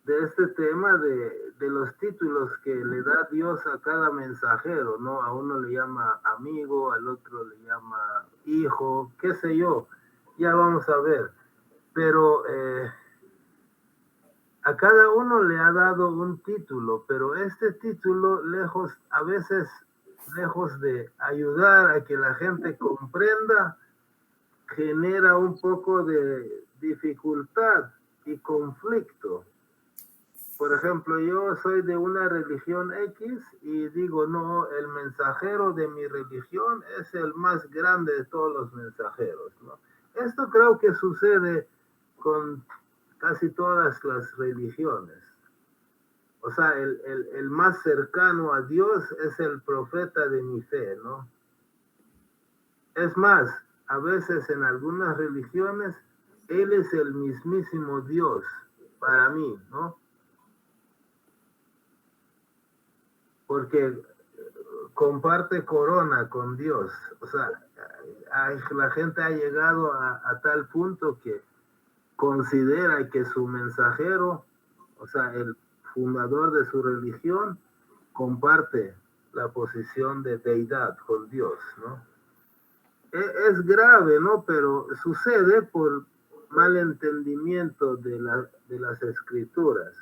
de este tema de los títulos que le da Dios a cada mensajero, ¿no? A uno le llama amigo, al otro le llama hijo, qué sé yo, ya vamos a ver. Pero a cada uno le ha dado un título, pero este título a veces lejos de ayudar a que la gente comprenda, genera un poco de dificultad y conflicto. Por ejemplo, yo soy de una religión X y digo, no, el mensajero de mi religión es el más grande de todos los mensajeros, ¿no? Esto creo que sucede con casi todas las religiones. O sea, el más cercano a Dios es el profeta de mi fe, ¿no? Es más, a veces en algunas religiones, Él es el mismísimo Dios para mí, ¿no? Porque comparte corona con Dios. O sea, la gente ha llegado a tal punto que considera que su mensajero, o sea, el fundador de su religión, comparte la posición de deidad con Dios, ¿no? Es grave, ¿no? Pero sucede por malentendimiento de las escrituras.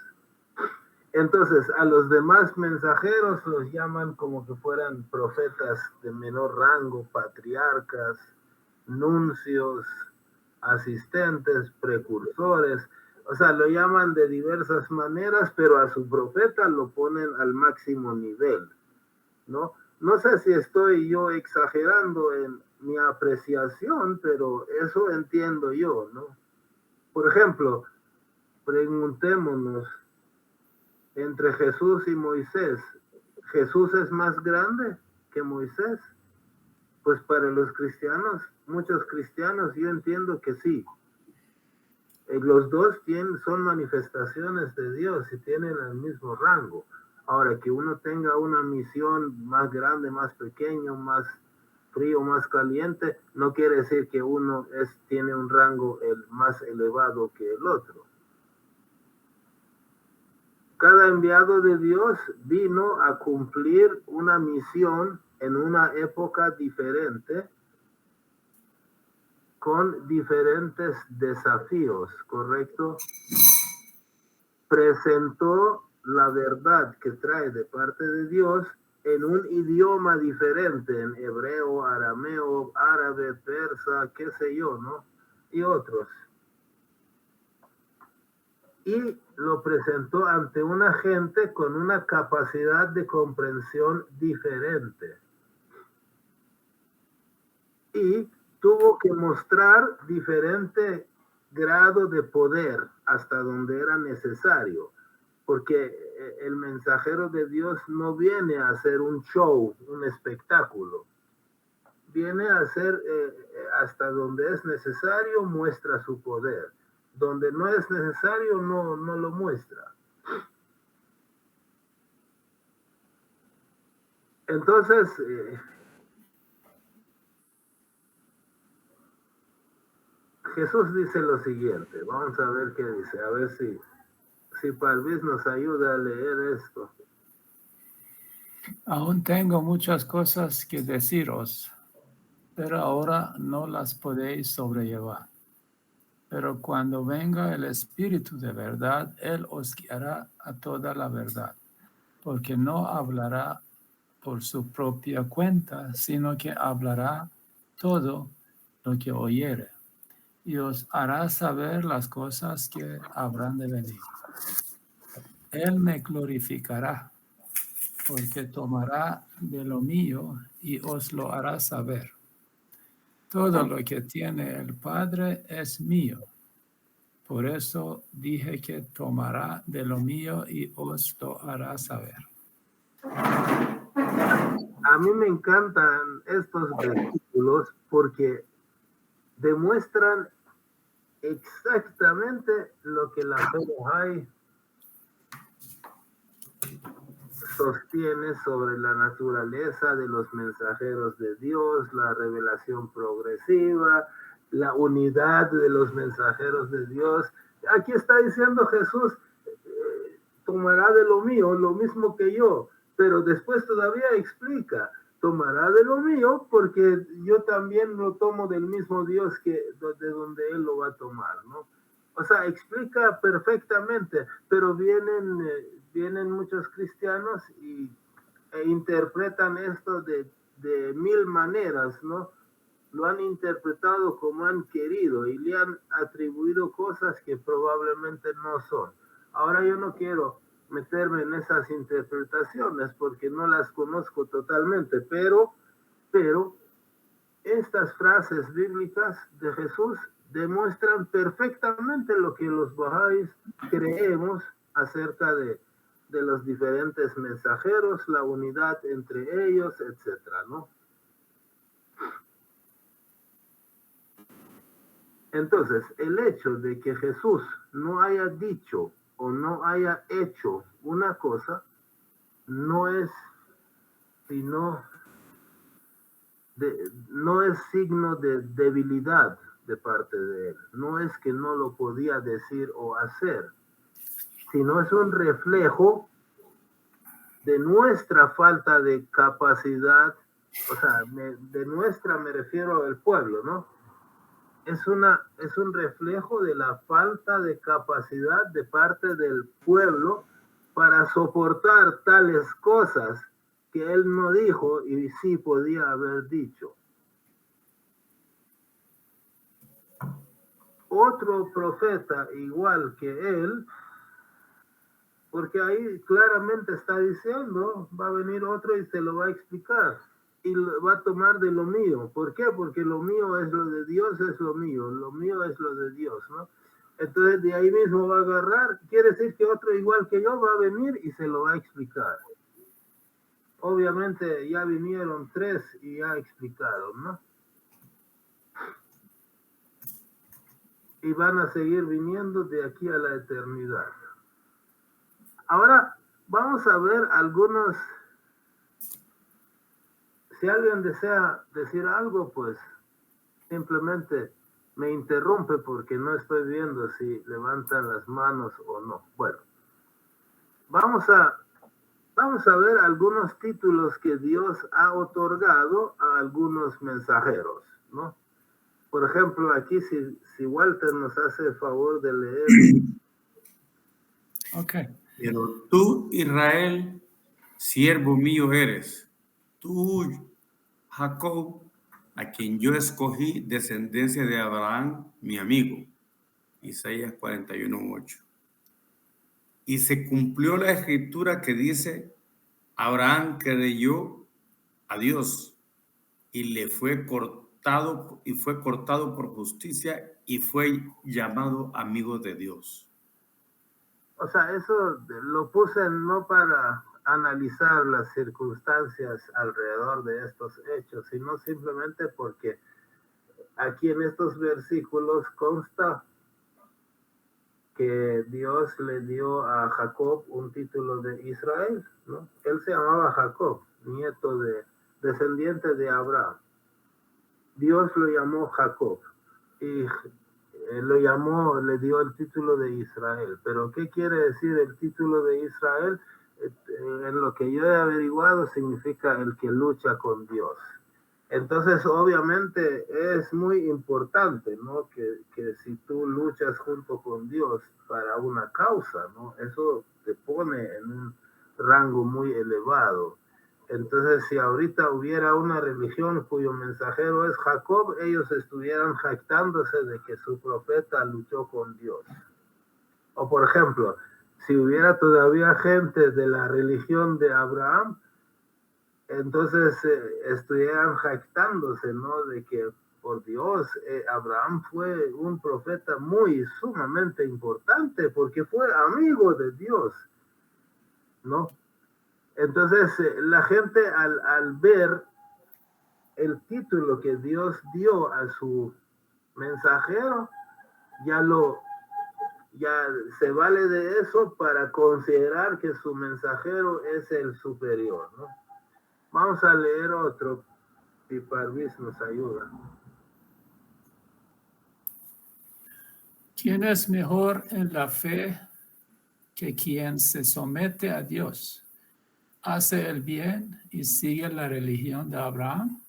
Entonces, a los demás mensajeros los llaman como que fueran profetas de menor rango, patriarcas, nuncios, asistentes, precursores. O sea, lo llaman de diversas maneras, pero a su profeta lo ponen al máximo nivel, ¿no? No sé si estoy yo exagerando en mi apreciación, pero eso entiendo yo, ¿no? Por ejemplo, preguntémonos, entre Jesús y Moisés, ¿Jesús es más grande que Moisés? Pues para los cristianos, muchos cristianos, yo entiendo que sí. Los dos son manifestaciones de Dios y tienen el mismo rango. Ahora, que uno tenga una misión más grande, más pequeño, más frío, más caliente, no quiere decir que uno tiene un rango más elevado que el otro. Cada enviado de Dios vino a cumplir una misión en una época diferente, con diferentes desafíos, ¿correcto? Presentó la verdad que trae de parte de Dios en un idioma diferente, en hebreo, arameo, árabe, persa, qué sé yo, ¿no? Y otros. Y lo presentó ante una gente con una capacidad de comprensión diferente. Y tuvo que mostrar diferente grado de poder hasta donde era necesario, porque el mensajero de Dios no viene a hacer un show, un espectáculo. Viene a hacer hasta donde es necesario, muestra su poder. Donde no es necesario, no lo muestra. Entonces, Jesús dice lo siguiente, vamos a ver qué dice, a ver si Parvis nos ayuda a leer esto. Aún tengo muchas cosas que deciros, pero ahora no las podéis sobrellevar. Pero cuando venga el Espíritu de verdad, Él os guiará a toda la verdad, porque no hablará por su propia cuenta, sino que hablará todo lo que oyere, y os hará saber las cosas que habrán de venir. Él me glorificará, porque tomará de lo mío y os lo hará saber. Todo lo que tiene el Padre es mío. Por eso dije que tomará de lo mío y os lo hará saber. A mí me encantan estos versículos porque demuestran exactamente lo que la fe Bahá'í sostiene sobre la naturaleza de los mensajeros de Dios, la revelación progresiva, la unidad de los mensajeros de Dios. Aquí está diciendo Jesús, tomará de lo mío, lo mismo que yo, pero después todavía explica, tomará de lo mío porque yo también lo tomo del mismo Dios que de donde Él lo va a tomar, ¿no? O sea, explica perfectamente, pero vienen muchos cristianos e interpretan esto de mil maneras, ¿no? Lo han interpretado como han querido y le han atribuido cosas que probablemente no son. Ahora yo no quiero meterme en esas interpretaciones porque no las conozco totalmente, pero estas frases bíblicas de Jesús demuestran perfectamente lo que los bahá'ís creemos acerca de los diferentes mensajeros, la unidad entre ellos, etcétera, ¿no? Entonces, el hecho de que Jesús no haya dicho o no haya hecho una cosa no es sino no es signo de debilidad de parte de él. No es que no lo podía decir o hacer, sino es un reflejo de nuestra falta de capacidad, o sea, de nuestra me refiero al pueblo, ¿no? Es un reflejo de la falta de capacidad de parte del pueblo para soportar tales cosas que él no dijo y sí podía haber dicho. Otro profeta igual que él, porque ahí claramente está diciendo, va a venir otro y se lo va a explicar y va a tomar de lo mío. ¿Por qué? Porque lo mío es lo de Dios, es lo mío es lo de Dios, ¿no? Entonces de ahí mismo va a agarrar, quiere decir que otro igual que yo va a venir y se lo va a explicar. Obviamente ya vinieron 3 y ya explicaron, ¿no? Y van a seguir viniendo de aquí a la eternidad. Ahora vamos a ver algunos. Si alguien desea decir algo, pues simplemente me interrumpe porque no estoy viendo si levantan las manos o no. Bueno, vamos a ver algunos títulos que Dios ha otorgado a algunos mensajeros, ¿no? Por ejemplo, aquí si Walter nos hace el favor de leer. Ok. Pero tú, Israel, siervo mío eres. Tú, Jacob, a quien yo escogí, descendencia de Abraham, mi amigo. Isaías 41:8. Y se cumplió la escritura que dice, Abraham creyó a Dios y fue cortado por justicia y fue llamado amigo de Dios. O sea, eso lo puse no para analizar las circunstancias alrededor de estos hechos, sino simplemente porque aquí en estos versículos consta que Dios le dio a Jacob un título de Israel, ¿no? Él se llamaba Jacob, descendiente de Abraham. Dios lo llamó Jacob y le dio el título de Israel. Pero ¿qué quiere decir el título de Israel? En lo que yo he averiguado significa el que lucha con Dios. Entonces, obviamente, es muy importante, ¿no? Que si tú luchas junto con Dios para una causa, ¿no? Eso te pone en un rango muy elevado. Entonces, si ahorita hubiera una religión cuyo mensajero es Jacob, ellos estuvieran jactándose de que su profeta luchó con Dios. O, por ejemplo, si hubiera todavía gente de la religión de Abraham, entonces estuvieran jactándose, ¿no? De que, por Dios, Abraham fue un profeta sumamente importante porque fue amigo de Dios, ¿no? Entonces, la gente al ver el título que Dios dio a su mensajero, ya se vale de eso para considerar que su mensajero es el superior, ¿no? Vamos a leer otro, si Parvis nos ayuda. ¿Quién es mejor en la fe que quien se somete a Dios hace el bien y sigue la religión de Abraham.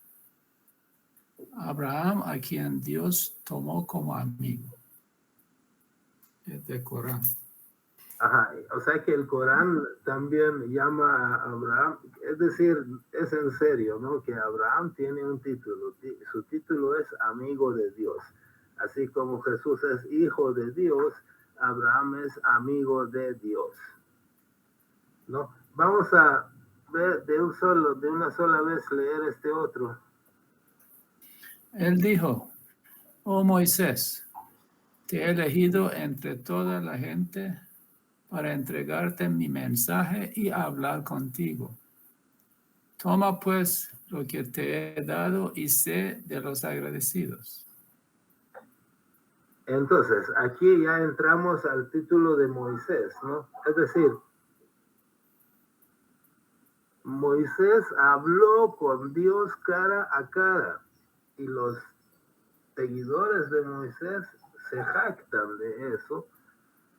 Abraham, a quien Dios tomó como amigo. De Corán. Ajá, o sea que el Corán también llama a Abraham, es decir, es en serio, ¿no? Que Abraham tiene un título, su título es amigo de Dios. Así como Jesús es hijo de Dios, Abraham es amigo de Dios, ¿no? Vamos a ver de una sola vez leer este otro. Él dijo: oh Moisés, te he elegido entre toda la gente para entregarte mi mensaje y hablar contigo. Toma pues lo que te he dado y sé de los agradecidos. Entonces, aquí ya entramos al título de Moisés, ¿no? Es decir, Moisés habló con Dios cara a cara y los seguidores de Moisés se jactan de eso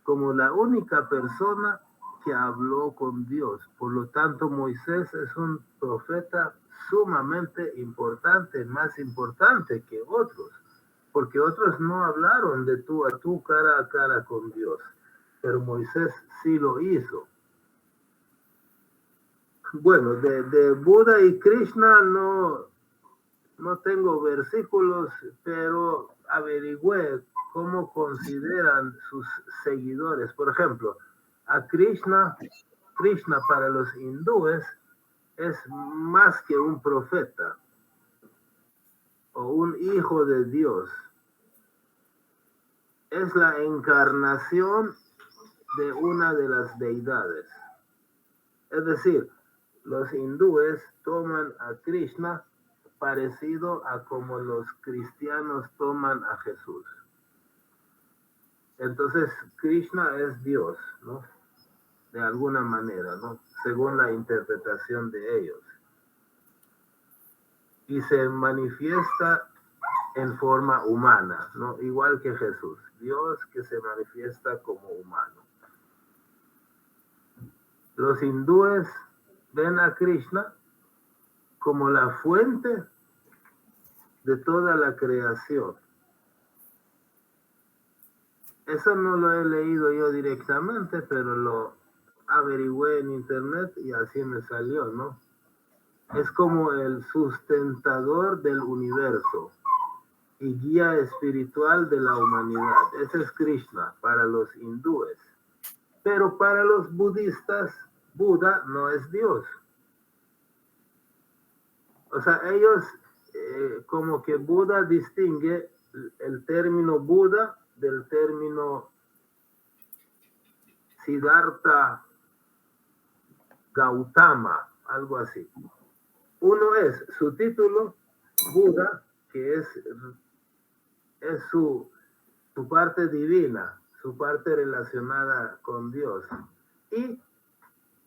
como la única persona que habló con Dios. Por lo tanto, Moisés es un profeta sumamente importante, más importante que otros, porque otros no hablaron de tú a tú, cara a cara con Dios, pero Moisés sí lo hizo. Bueno, de Buda y Krishna no tengo versículos, pero averigüé cómo consideran sus seguidores. Por ejemplo, a Krishna para los hindúes es más que un profeta o un hijo de Dios. Es la encarnación de una de las deidades. Es decir, los hindúes toman a Krishna parecido a como los cristianos toman a Jesús. Entonces, Krishna es Dios, ¿no? De alguna manera, ¿no? Según la interpretación de ellos. Y se manifiesta en forma humana, ¿no? Igual que Jesús, Dios que se manifiesta como humano. Los hindúes ven a Krishna como la fuente de toda la creación. Eso no lo he leído yo directamente, pero lo averigüé en internet y así me salió, ¿no? Es como el sustentador del universo y guía espiritual de la humanidad. Ese es Krishna para los hindúes. Pero para los budistas, Buda no es Dios. O sea, ellos como que Buda distingue el término Buda del término Siddhartha Gautama, algo así. Uno es su título, Buda, que es su parte divina, su parte relacionada con Dios. Y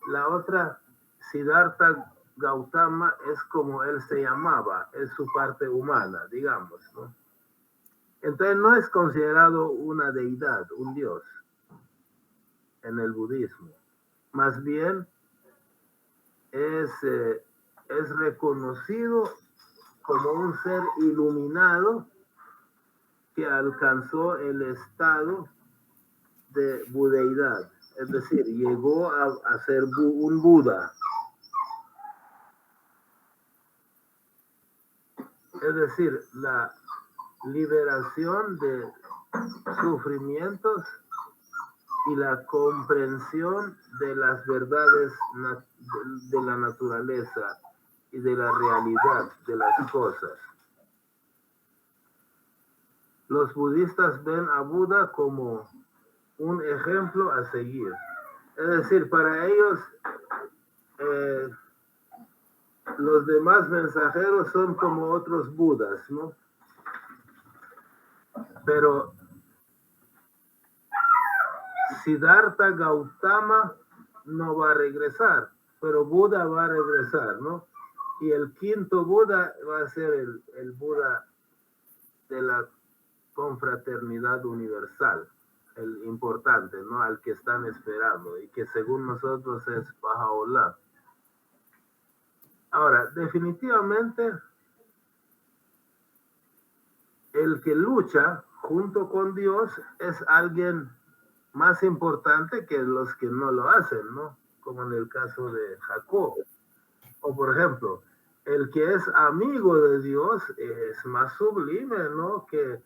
la otra, Siddhartha Gautama, es como él se llamaba, es su parte humana, digamos, ¿no? Entonces no es considerado una deidad, un dios, en el budismo. Más bien es reconocido como un ser iluminado que alcanzó el estado de budeidad, es decir, llegó a ser un Buda. Es decir, la liberación de sufrimientos y la comprensión de las verdades de la naturaleza y de la realidad de las cosas. Los budistas ven a Buda como un ejemplo a seguir. Es decir, para ellos los demás mensajeros son como otros Budas, ¿no? Pero Siddhartha Gautama no va a regresar, pero Buda va a regresar, ¿no? Y el quinto Buda va a ser el Buda de la confraternidad universal, el importante, ¿no? Al que están esperando y que según nosotros es Bahá'u'lláh. Ahora, definitivamente, el que lucha junto con Dios es alguien más importante que los que no lo hacen, ¿no? Como en el caso de Jacob. O por ejemplo, el que es amigo de Dios es más sublime, ¿no? Que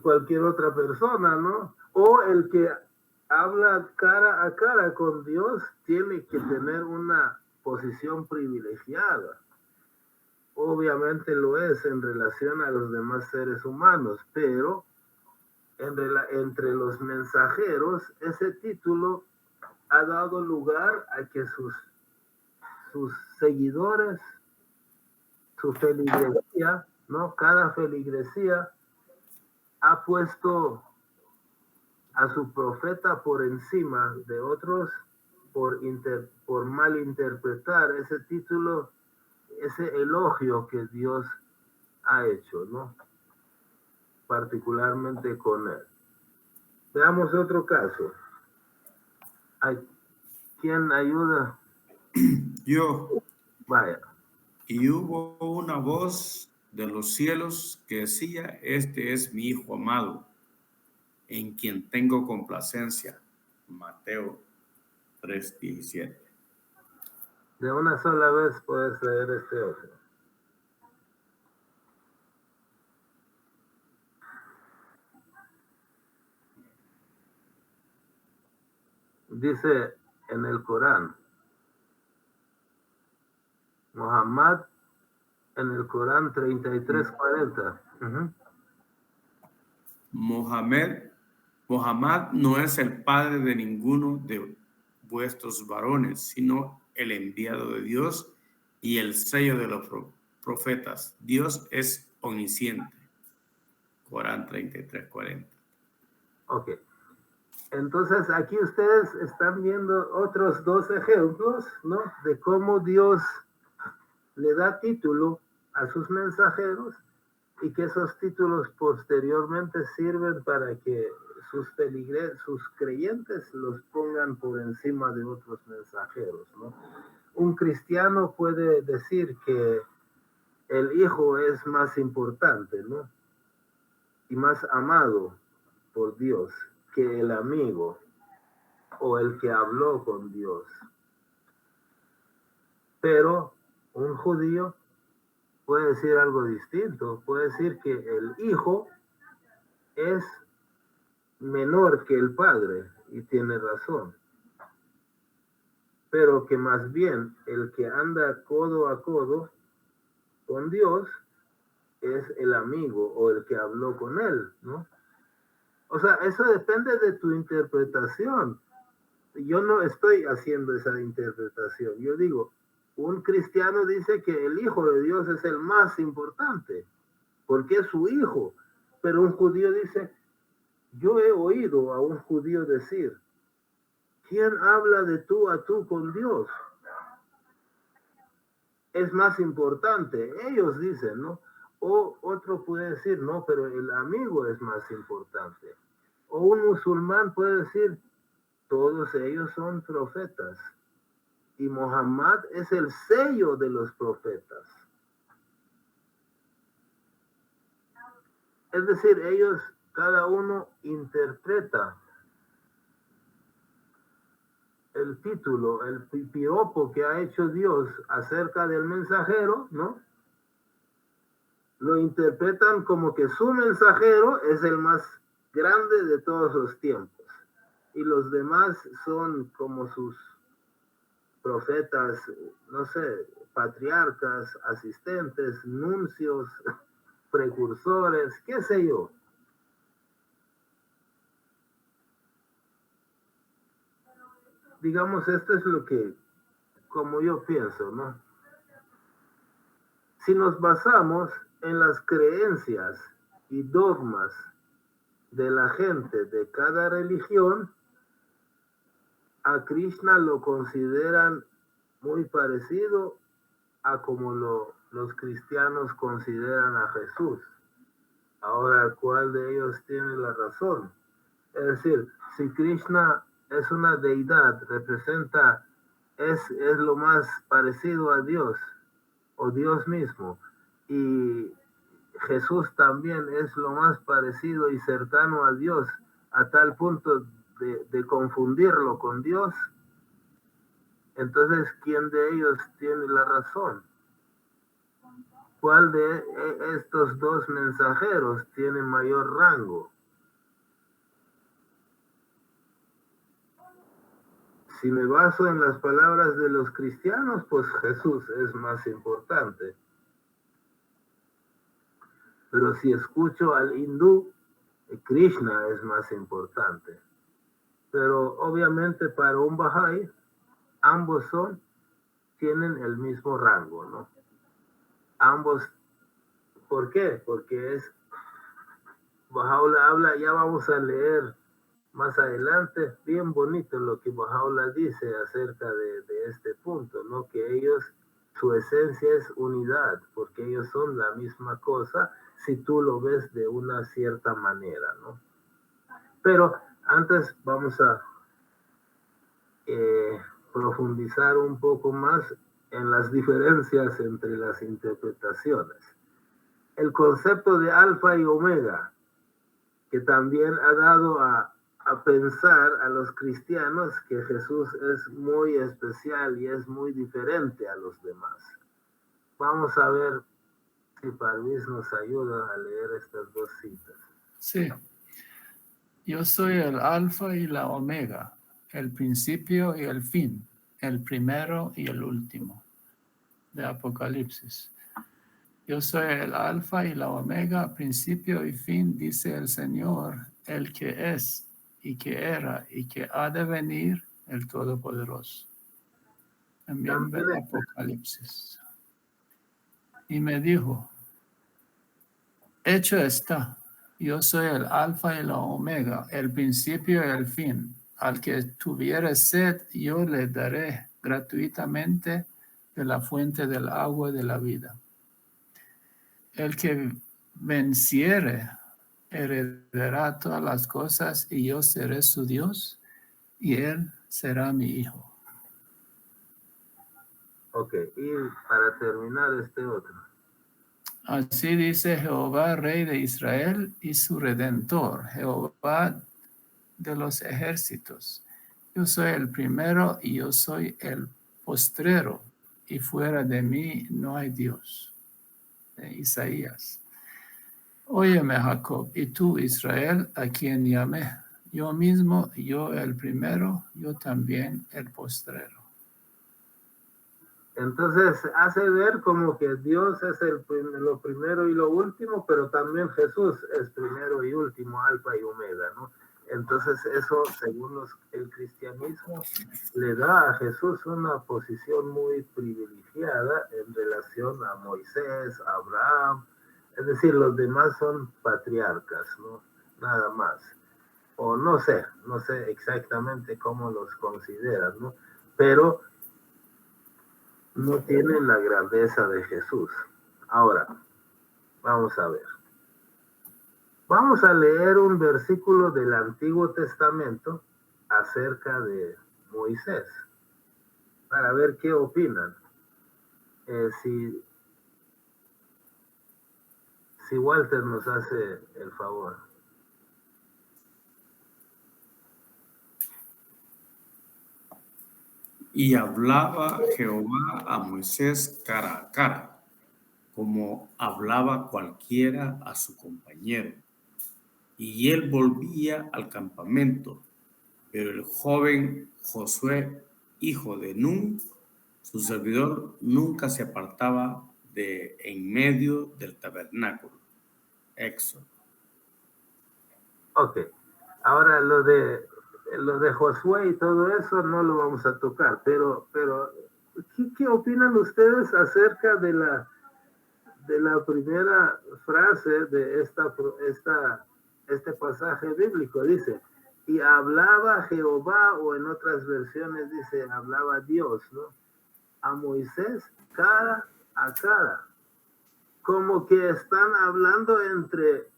cualquier otra persona, ¿no? O el que habla cara a cara con Dios tiene que tener una posición privilegiada. Obviamente lo es en relación a los demás seres humanos, pero entre los mensajeros ese título ha dado lugar a que sus seguidores, su feligresía, ¿no? Cada feligresía ha puesto a su profeta por encima de otros por malinterpretar ese título, ese elogio que Dios ha hecho, ¿no? Particularmente con él. Veamos otro caso. ¿Quién ayuda? Yo. Vaya. Y hubo una voz de los cielos que decía, este es mi Hijo amado, en quien tengo complacencia. Mateo 3:17. De una sola vez puedes leer este otro. Dice en el Corán, Muhammad, en el Corán 33:40. Mohammed no es el padre de ninguno de vuestros varones, sino el enviado de Dios y el sello de los profetas. Dios es omnisciente. Corán 33:40. Ok. Entonces aquí ustedes están viendo otros dos ejemplos, ¿no? De cómo Dios le da título a sus mensajeros y que esos títulos posteriormente sirven para que sus creyentes los pongan por encima de otros mensajeros, ¿no? Un cristiano puede decir que el hijo es más importante, ¿no? Y más amado por Dios que el amigo o el que habló con Dios. Pero un judío puede decir algo distinto, puede decir que el hijo es menor que el padre, y tiene razón, pero que más bien el que anda codo a codo con Dios es el amigo o el que habló con él, ¿no? O sea, eso depende de tu interpretación. Yo no estoy haciendo esa interpretación. Yo digo, un cristiano dice que el Hijo de Dios es el más importante, porque es su hijo. Pero un judío dice, yo he oído a un judío decir, ¿quién habla de tú a tú con Dios? Es más importante. Ellos dicen, ¿no? O otro puede decir, no, pero el amigo es más importante. O un musulmán puede decir, todos ellos son profetas. Y Muhammad es el sello de los profetas. Es decir, ellos, cada uno interpreta el título, el piropo que ha hecho Dios acerca del mensajero, ¿no? Lo interpretan como que su mensajero es el más grande de todos los tiempos. Y los demás son como sus profetas, no sé, patriarcas, asistentes, nuncios, precursores, qué sé yo. Digamos, esto es lo que, como yo pienso, ¿no? Si nos basamos en las creencias y dogmas de la gente de cada religión, a Krishna lo consideran muy parecido a como los cristianos consideran a Jesús. Ahora, ¿cuál de ellos tiene la razón? Es decir, si Krishna es una deidad, representa, es lo más parecido a Dios o Dios mismo, y Jesús también es lo más parecido y cercano a Dios a tal punto de confundirlo con Dios, entonces, ¿quién de ellos tiene la razón? ¿Cuál de estos dos mensajeros tiene mayor rango? Si me baso en las palabras de los cristianos, pues Jesús es más importante. Pero si escucho al hindú, Krishna es más importante. Pero obviamente para un Bahá'í, ambos tienen el mismo rango, ¿no? Ambos, ¿por qué? Porque Baha'u'llah habla, ya vamos a leer más adelante, bien bonito lo que Baha'u'llah dice acerca de este punto, ¿no? Que ellos, su esencia es unidad, porque ellos son la misma cosa si tú lo ves de una cierta manera, ¿no? Pero antes vamos a profundizar un poco más en las diferencias entre las interpretaciones. El concepto de alfa y omega, que también ha dado a pensar a los cristianos que Jesús es muy especial y es muy diferente a los demás. Vamos a ver si Parvis nos ayuda a leer estas dos citas. Sí. Yo soy el alfa y la omega, el principio y el fin, el primero y el último, de Apocalipsis. Yo soy el alfa y la omega, principio y fin, dice el Señor, el que es y que era y que ha de venir, el Todopoderoso. También ve Apocalipsis. Y me dijo, hecho está, yo soy el alfa y la omega, el principio y el fin. Al que tuviere sed, yo le daré gratuitamente de la fuente del agua de la vida. El que venciere heredará todas las cosas y yo seré su Dios y él será mi hijo. Ok, y para terminar este otro. Así dice Jehová, Rey de Israel y su Redentor, Jehová de los ejércitos. Yo soy el primero y yo soy el postrero, y fuera de mí no hay Dios. De Isaías. Óyeme, Jacob, y tú, Israel, a quien llamé. Yo mismo, yo el primero, yo también el postrero. Entonces hace ver como que Dios es lo primero y lo último, pero también Jesús es primero y último, alfa y omega, ¿no? Entonces eso, según el cristianismo, le da a Jesús una posición muy privilegiada en relación a Moisés, a Abraham, es decir, los demás son patriarcas, ¿no? Nada más. O no sé exactamente cómo los consideran, ¿no? Pero no tienen la grandeza de Jesús. Ahora, vamos a ver. Vamos a leer un versículo del Antiguo Testamento acerca de Moisés, para ver qué opinan. Si Walter nos hace el favor. Y hablaba Jehová a Moisés cara a cara, como hablaba cualquiera a su compañero. Y él volvía al campamento, pero el joven Josué, hijo de Nun, su servidor, nunca se apartaba de en medio del tabernáculo. Éxodo. Ok, ahora lo de Josué y todo eso no lo vamos a tocar, pero ¿qué opinan ustedes acerca de la primera frase de este pasaje bíblico? Dice, y hablaba Jehová, o en otras versiones dice, hablaba Dios, ¿no? A Moisés cara a cara. Como que están hablando entre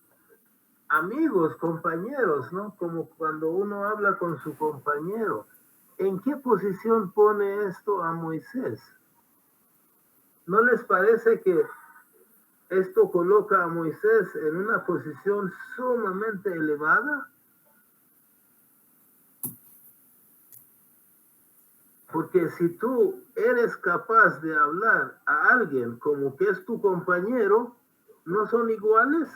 amigos, compañeros, ¿no? Como cuando uno habla con su compañero. ¿En qué posición pone esto a Moisés? ¿No les parece que esto coloca a Moisés en una posición sumamente elevada? Porque si tú eres capaz de hablar a alguien como que es tu compañero, ¿no son iguales?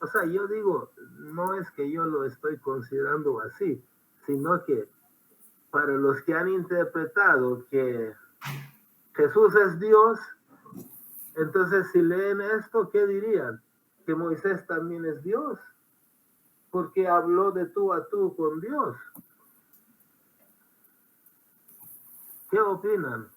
O sea, yo digo, no es que yo lo estoy considerando así, sino que para los que han interpretado que Jesús es Dios, entonces si leen esto, ¿qué dirían? Que Moisés también es Dios, porque habló de tú a tú con Dios. ¿Qué opinan?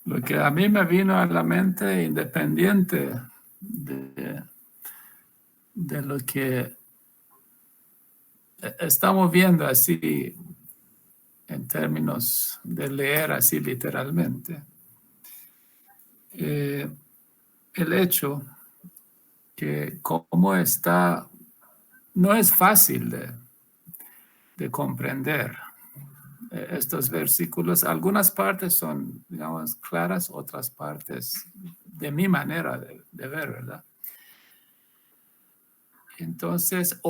Lo que a mí me vino a la mente, independiente de lo que estamos viendo así en términos de leer así literalmente, el hecho que cómo está, no es fácil de comprender estos versículos. Algunas partes son, digamos, claras, otras partes de mi manera de ver, ¿verdad? Entonces,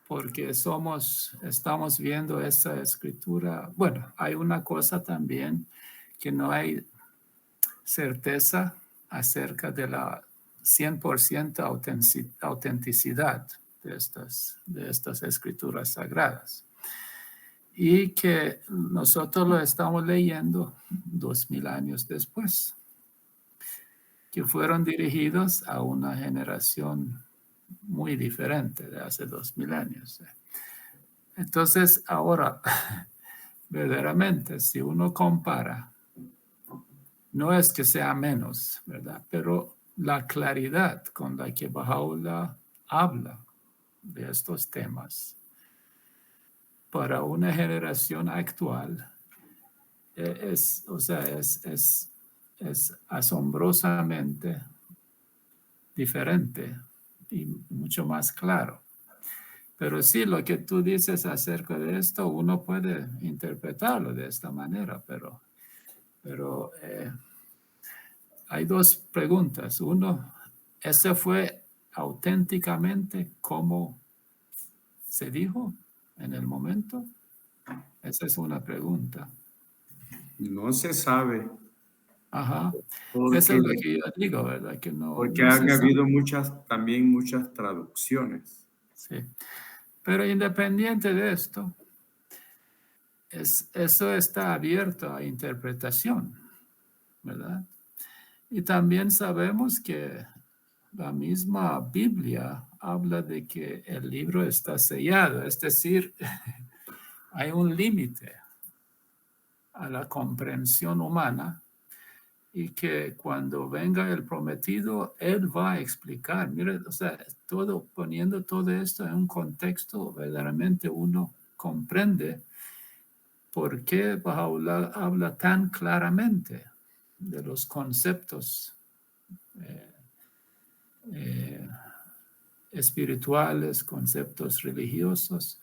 porque estamos viendo esa escritura. Bueno, hay una cosa también que no hay certeza acerca de la 100% autenticidad de estas escrituras sagradas. Y que nosotros lo estamos leyendo 2000 años después, que fueron dirigidos a una generación muy diferente de hace 2000 años. Entonces, ahora, verdaderamente, si uno compara, no es que sea menos, ¿verdad? Pero la claridad con la que Baha'u'lláh habla de estos temas para una generación actual es asombrosamente diferente y mucho más claro. Pero sí, lo que tú dices acerca de esto, uno puede interpretarlo de esta manera, pero hay dos preguntas. Uno, ¿ese fue auténticamente como se dijo en el momento? Esa es una pregunta. No se sabe. Ajá. Eso Porque, es lo que yo digo, ¿verdad? Que porque no han se sabe. habido también muchas traducciones. Sí. Pero independiente de esto, eso está abierto a interpretación, ¿verdad? Y también sabemos que la misma Biblia habla de que el libro está sellado, es decir, hay un límite a la comprensión humana y que cuando venga el prometido, él va a explicar. Mire, o sea, poniendo todo esto en un contexto, verdaderamente uno comprende por qué Baha'u'lláh habla tan claramente de los conceptos espirituales, conceptos religiosos,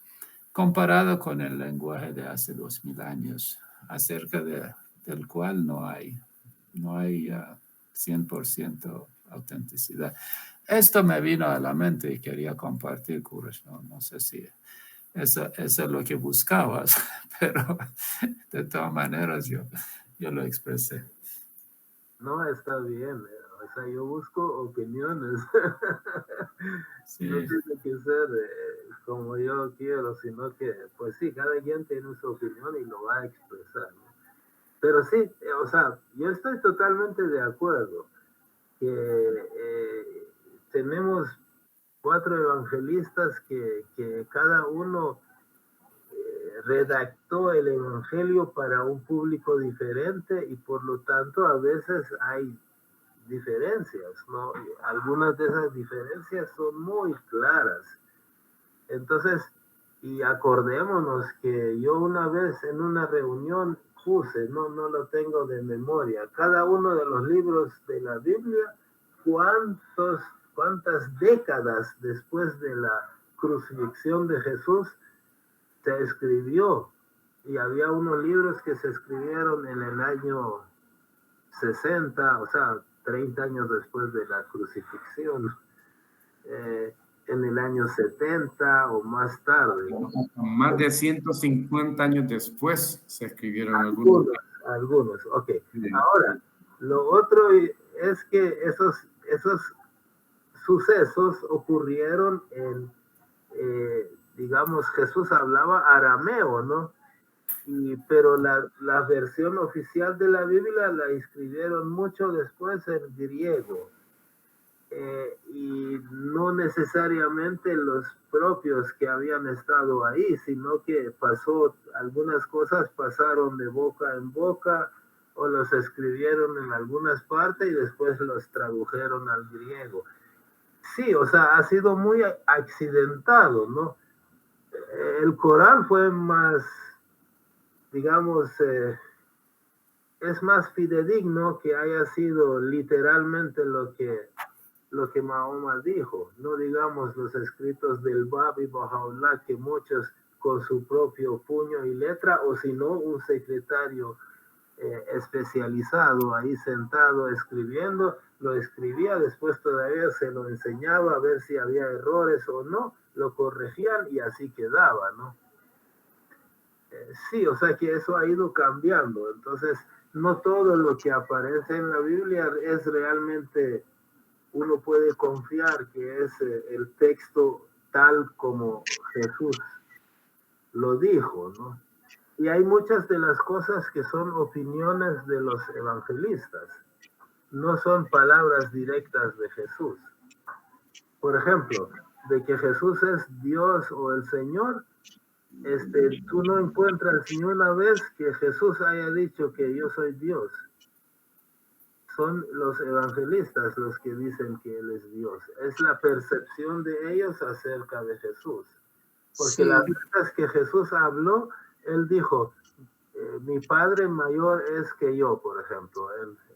comparado con el lenguaje de hace 2000 años, acerca del cual no hay 100% autenticidad. Esto me vino a la mente y quería compartir, Kuresh. No sé si eso es lo que buscabas, pero de todas maneras yo lo expresé. No, está bien. O sea, yo busco opiniones. Sí. No tiene que ser como yo quiero, sino que, pues sí, cada quien tiene su opinión y lo va a expresar, ¿no? Pero sí, o sea, yo estoy totalmente de acuerdo que tenemos 4 evangelistas que cada uno redactó el evangelio para un público diferente y por lo tanto a veces hay diferencias, ¿no? Algunas de esas diferencias son muy claras. Entonces, y acordémonos que yo una vez en una reunión puse, no lo tengo de memoria. Cada uno de los libros de la Biblia, cuántas décadas después de la crucifixión de Jesús se escribió. Y había unos libros que se escribieron en el año 60, o sea, 30 años después de la crucifixión, en el año 70 o más tarde. Más de 150 años después se escribieron algunos. Ok. Bien. Ahora, lo otro es que esos sucesos ocurrieron en, digamos, Jesús hablaba arameo, ¿no? Pero la versión oficial de la Biblia la escribieron mucho después en griego. Y no necesariamente los propios que habían estado ahí, sino que algunas cosas pasaron de boca en boca o los escribieron en algunas partes y después los tradujeron al griego. Sí, o sea, ha sido muy accidentado, ¿no? El Corán fue más, digamos, es más fidedigno que haya sido literalmente lo que Mahoma dijo, no digamos los escritos del Bab y Baha'u'lláh, que muchos con su propio puño y letra, o si no, un secretario especializado ahí sentado escribiendo, lo escribía, después todavía se lo enseñaba a ver si había errores o no, lo corregían y así quedaba, ¿no? Sí, o sea que eso ha ido cambiando, entonces no todo lo que aparece en la Biblia es realmente, uno puede confiar que es el texto tal como Jesús lo dijo, ¿no? Y hay muchas de las cosas que son opiniones de los evangelistas, no son palabras directas de Jesús. Por ejemplo, de que Jesús es Dios o el Señor, tú no encuentras ni una vez que Jesús haya dicho que yo soy Dios. Son los evangelistas los que dicen que Él es Dios. Es la percepción de ellos acerca de Jesús. Porque Sí. las veces que Jesús habló, Él dijo, mi Padre mayor es que yo, por ejemplo,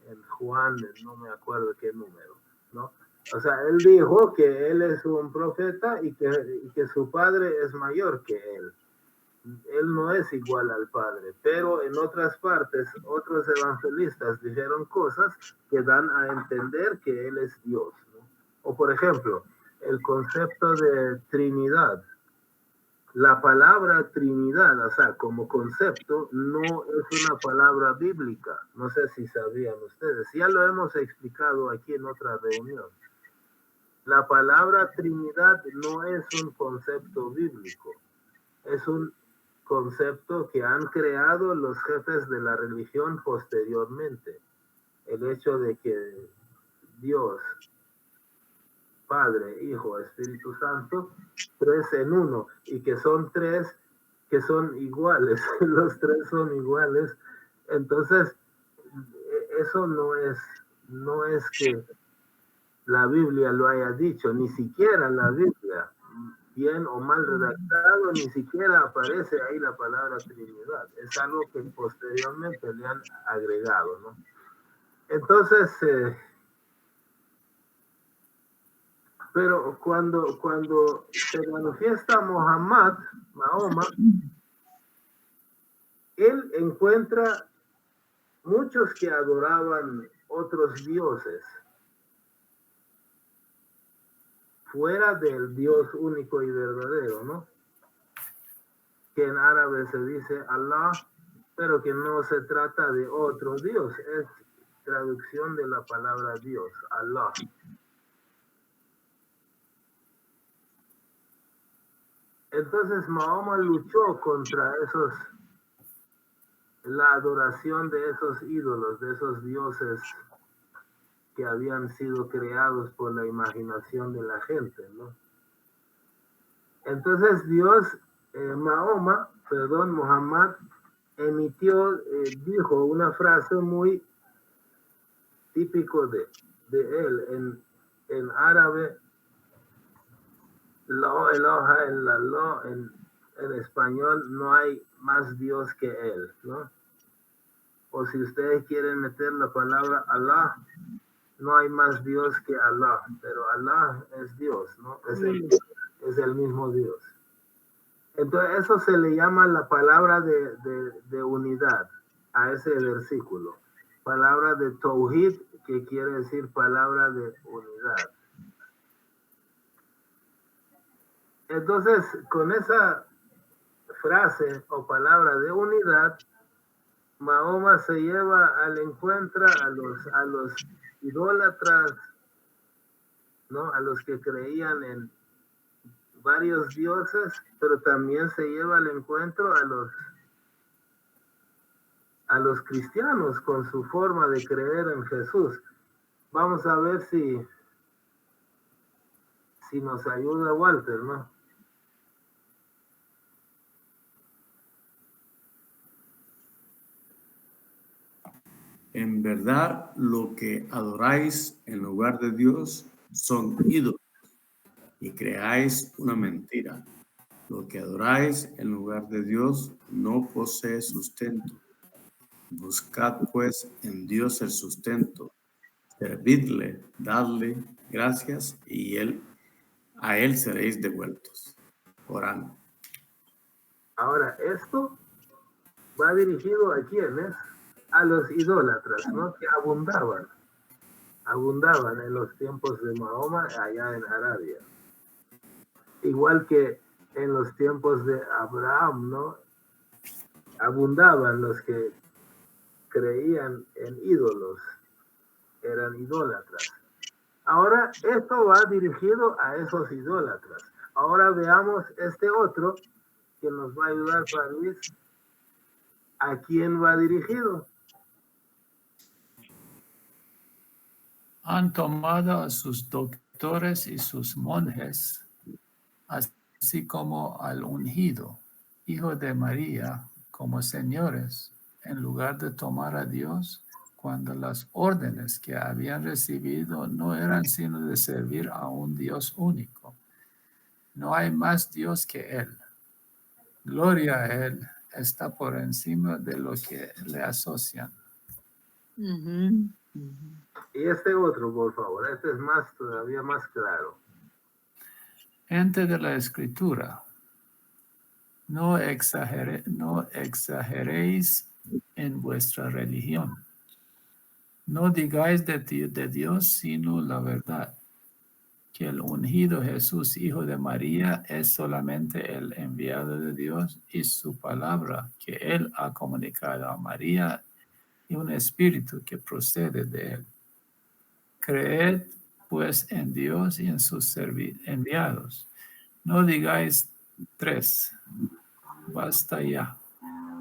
en Juan, no me acuerdo qué número, ¿no? O sea, Él dijo que Él es un profeta y que su Padre es mayor que Él. Él no es igual al Padre, pero en otras partes, otros evangelistas dijeron cosas que dan a entender que Él es Dios, ¿no? O por ejemplo, el concepto de Trinidad. La palabra Trinidad, o sea, como concepto, no es una palabra bíblica. No sé si sabían ustedes. Ya lo hemos explicado aquí en otra reunión. La palabra Trinidad no es un concepto bíblico. Es un concepto que han creado los jefes de la religión posteriormente. El hecho de que Dios, Padre, Hijo, Espíritu Santo, tres en uno, y que son tres que son iguales, los tres son iguales. Entonces, eso no es que la Biblia lo haya dicho, ni siquiera la Biblia, bien o mal redactado, ni siquiera aparece ahí la palabra Trinidad. Es algo que posteriormente le han agregado, ¿no? Entonces, pero cuando se manifiesta Mahoma, él encuentra muchos que adoraban otros dioses fuera del Dios único y verdadero, ¿no? Que en árabe se dice Allah, pero que no se trata de otro Dios, es traducción de la palabra Dios, Allah. Entonces Mahoma luchó contra la adoración de esos ídolos, de esos dioses que habían sido creados por la imaginación de la gente, ¿no? Entonces Muhammad dijo una frase muy típico de él en árabe, la ilaha illallah, en español no hay más Dios que él, ¿no? o si ustedes quieren meter la palabra Allah, no hay más Dios que Allah, pero Allah es Dios, ¿no? Es el mismo Dios. Entonces eso se le llama la palabra de unidad a ese versículo. Palabra de Tauhid, que quiere decir palabra de unidad. Entonces, con esa frase o palabra de unidad, Mahoma se lleva al encuentro a los idólatras, ¿no? A los que creían en varios dioses, pero también se lleva al encuentro a los cristianos con su forma de creer en Jesús. Vamos a ver si nos ayuda Walter, ¿no? En verdad, lo que adoráis en lugar de Dios son ídolos, y creáis una mentira. Lo que adoráis en lugar de Dios no posee sustento. Buscad pues en Dios el sustento, servidle, dadle gracias, y a él seréis devueltos. Orando. Ahora, esto va dirigido a quiénes? A los idólatras, ¿no? Que abundaban en los tiempos de Mahoma allá en Arabia. Igual que en los tiempos de Abraham, ¿no? Abundaban los que creían en ídolos, eran idólatras. Ahora, esto va dirigido a esos idólatras. Ahora veamos este otro que nos va a ayudar para Luis. ¿A quién va dirigido? Han tomado a sus doctores y sus monjes, así como al ungido, hijo de María, como señores, en lugar de tomar a Dios, cuando las órdenes que habían recibido no eran sino de servir a un Dios único. No hay más Dios que Él. Gloria a Él está por encima de lo que le asocian. Y este otro, por favor, este es todavía más claro. Gente de la Escritura, no exageréis en vuestra religión. No digáis de Dios sino la verdad, que el ungido Jesús, hijo de María, es solamente el enviado de Dios, y su palabra que Él ha comunicado a María y un espíritu que procede de Él. Creed pues en Dios y en sus enviados. No digáis 3, basta ya.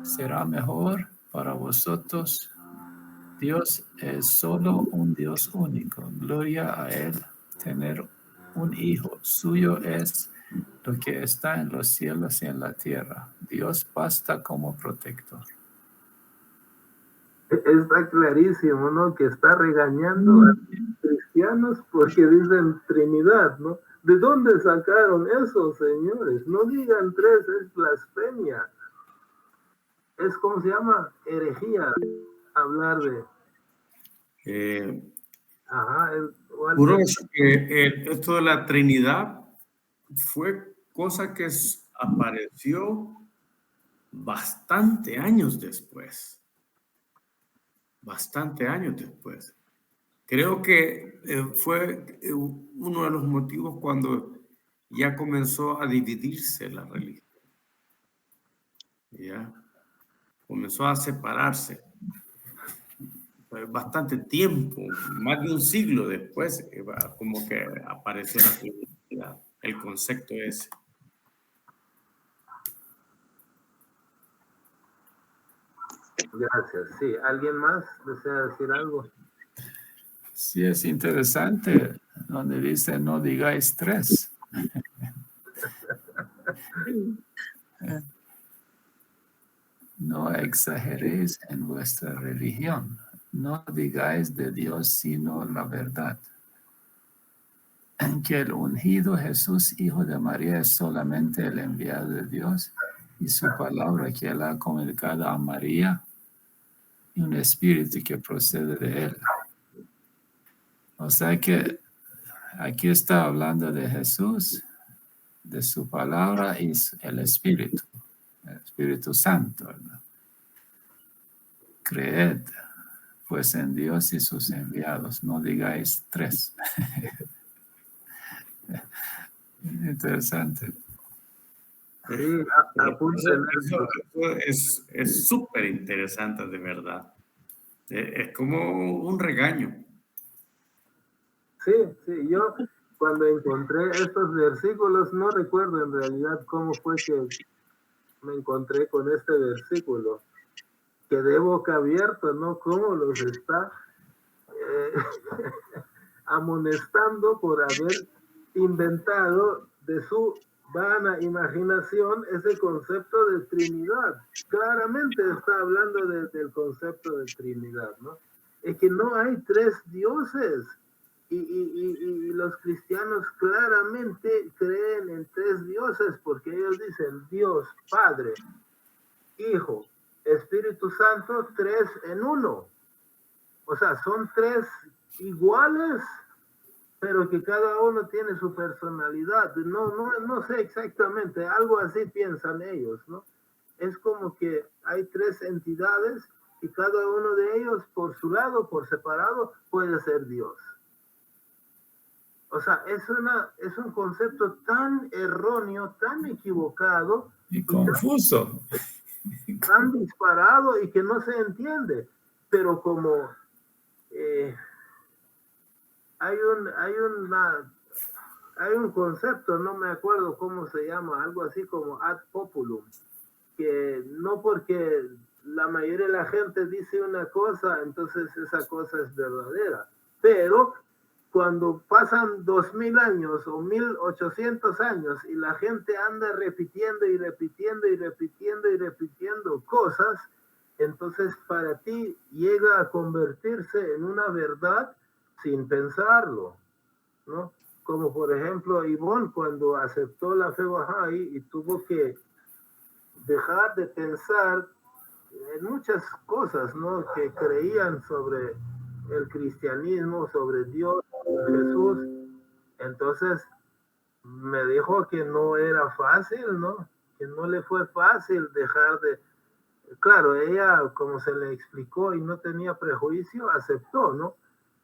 Será mejor para vosotros. Dios es solo un Dios único. Gloria a Él. Tener un hijo suyo es lo que está en los cielos y en la tierra. Dios basta como protector. Está clarísimo, ¿no? Que está regañando a los cristianos porque dicen Trinidad, ¿no? ¿De dónde sacaron eso, señores? No digan 3, es blasfemia. Es como se llama herejía hablar de. Esto de la Trinidad fue cosa que apareció bastante años después. Creo que fue uno de los motivos cuando ya comenzó a dividirse la religión. Ya comenzó a separarse. Bastante tiempo, más de un siglo después, como que apareció el concepto ese. Gracias. Sí, ¿alguien más desea decir algo? Sí, es interesante donde dice no digáis 3. No exageréis en vuestra religión. No digáis de Dios sino la verdad. En que el ungido Jesús, hijo de María, es solamente el enviado de Dios, y su palabra que Él ha comunicado a María y un espíritu que procede de él. O sea que aquí está hablando de Jesús, de su palabra y el Espíritu Santo, ¿verdad? Creed pues en Dios y sus enviados, no digáis tres. Interesante. Sí, apunten eso. Es súper interesante, de verdad. Es como un regaño. Sí, yo cuando encontré estos versículos, no recuerdo en realidad cómo fue que me encontré con este versículo. Quedé boca abierta, ¿no? Cómo los está amonestando por haber inventado de su vana imaginación ese concepto de Trinidad. Claramente está hablando del concepto de Trinidad, ¿no? Es que no hay tres dioses. Y los cristianos claramente creen en tres dioses porque ellos dicen Dios, Padre, Hijo, Espíritu Santo, tres en uno. O sea, son tres iguales, pero que cada uno tiene su personalidad. No sé exactamente, algo así piensan ellos, ¿no? Es como que hay tres entidades y cada uno de ellos por su lado, por separado, puede ser Dios. O sea, es un concepto tan erróneo, tan equivocado. Y confuso. Tan disparado y que no se entiende. Pero como hay un concepto, no me acuerdo cómo se llama, algo así como ad populum, que no porque la mayoría de la gente dice una cosa, entonces esa cosa es verdadera. Pero cuando pasan 2000 años o 1800 años y la gente anda repitiendo y repitiendo y repitiendo y repitiendo cosas, entonces para ti llega a convertirse en una verdad sin pensarlo, ¿no? Como por ejemplo Ivonne cuando aceptó la fe Bahá'í y tuvo que dejar de pensar en muchas cosas, ¿no? Que creían sobre el cristianismo, sobre Dios, sobre Jesús. Entonces me dijo que no era fácil, ¿no? Que no le fue fácil dejar de... Claro, ella, como se le explicó y no tenía prejuicio, aceptó, ¿no?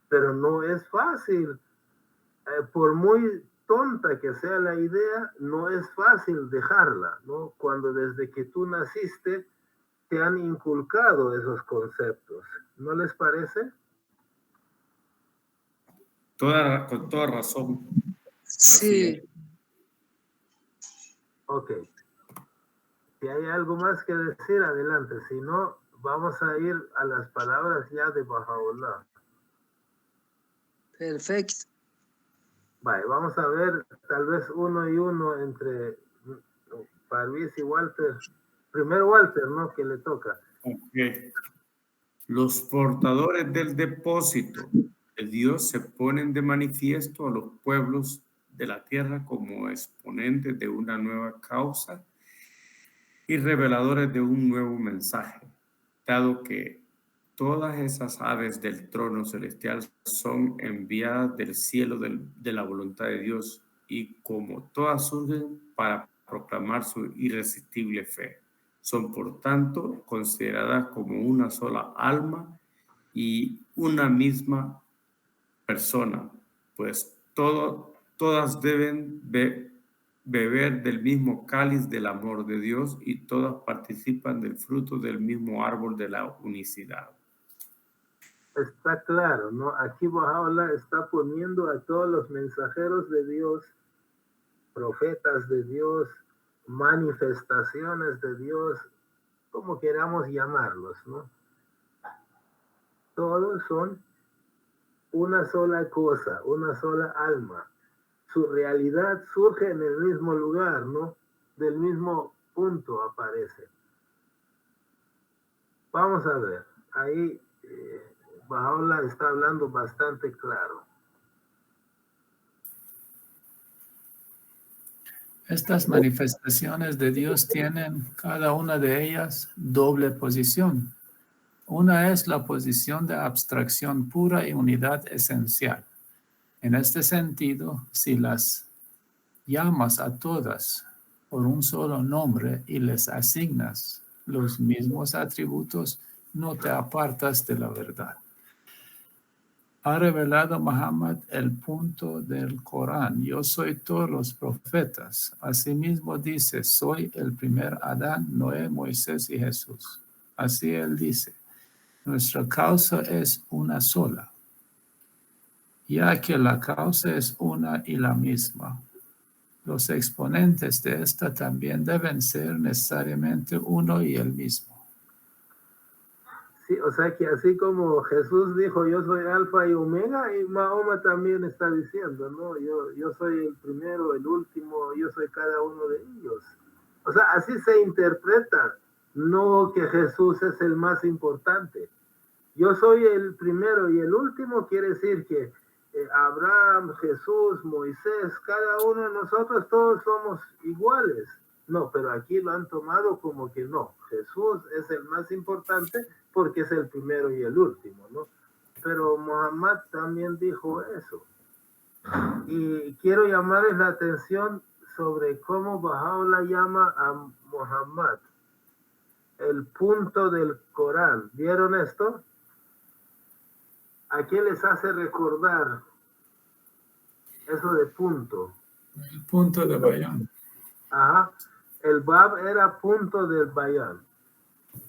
Pero no es fácil. Por muy tonta que sea la idea, no es fácil dejarla, ¿no? Cuando desde que tú naciste te han inculcado esos conceptos. ¿No les parece? Con toda razón. Sí. Ok. Si hay algo más que decir, adelante. Si no, vamos a ir a las palabras ya de Baha'u'lláh. Perfecto. Vale, vamos a ver tal vez uno y uno entre Parvis y Walter. Primero Walter, ¿no? Que le toca. Okay. Los portadores del depósito de Dios se ponen de manifiesto a los pueblos de la tierra como exponentes de una nueva causa y reveladores de un nuevo mensaje, dado que todas esas aves del trono celestial son enviadas del cielo de la voluntad de Dios y como todas surgen para proclamar su irresistible fe. Son por tanto consideradas como una sola alma y una misma persona, pues todas deben beber del mismo cáliz del amor de Dios y todas participan del fruto del mismo árbol de la unicidad. Está claro, ¿no? Aquí Baha'u'lláh está poniendo a todos los mensajeros de Dios, profetas de Dios, manifestaciones de Dios, como queramos llamarlos, ¿no? Todos son una sola cosa, una sola alma. Su realidad surge en el mismo lugar, ¿no? Del mismo punto aparece. Vamos a ver, ahí Baha'u'lláh está hablando bastante claro. Estas manifestaciones de Dios tienen cada una de ellas doble posición. Una es la posición de abstracción pura y unidad esencial. En este sentido, si las llamas a todas por un solo nombre y les asignas los mismos atributos, no te apartas de la verdad. Ha revelado Muhammad el punto del Corán: yo soy todos los profetas. Asimismo dice: soy el primer Adán, Noé, Moisés y Jesús. Así él dice: nuestra causa es una sola, ya que la causa es una y la misma. Los exponentes de esta también deben ser necesariamente uno y el mismo. Sí, o sea que así como Jesús dijo, yo soy Alfa y Omega, y Mahoma también está diciendo, ¿no? Yo soy el primero, el último, yo soy cada uno de ellos. O sea, así se interpreta, no que Jesús es el más importante. Yo soy el primero y el último quiere decir que Abraham, Jesús, Moisés, cada uno de nosotros, todos somos iguales. No, pero aquí lo han tomado como que no, Jesús es el más importante porque es el primero y el último, ¿no? Pero Muhammad también dijo eso. Y quiero llamarles la atención sobre cómo Baha'u'llah llama a Muhammad el punto del Corán. ¿Vieron esto? ¿A qué les hace recordar eso de punto? El punto de Bayán. Ajá. El Bab era punto del Bayán.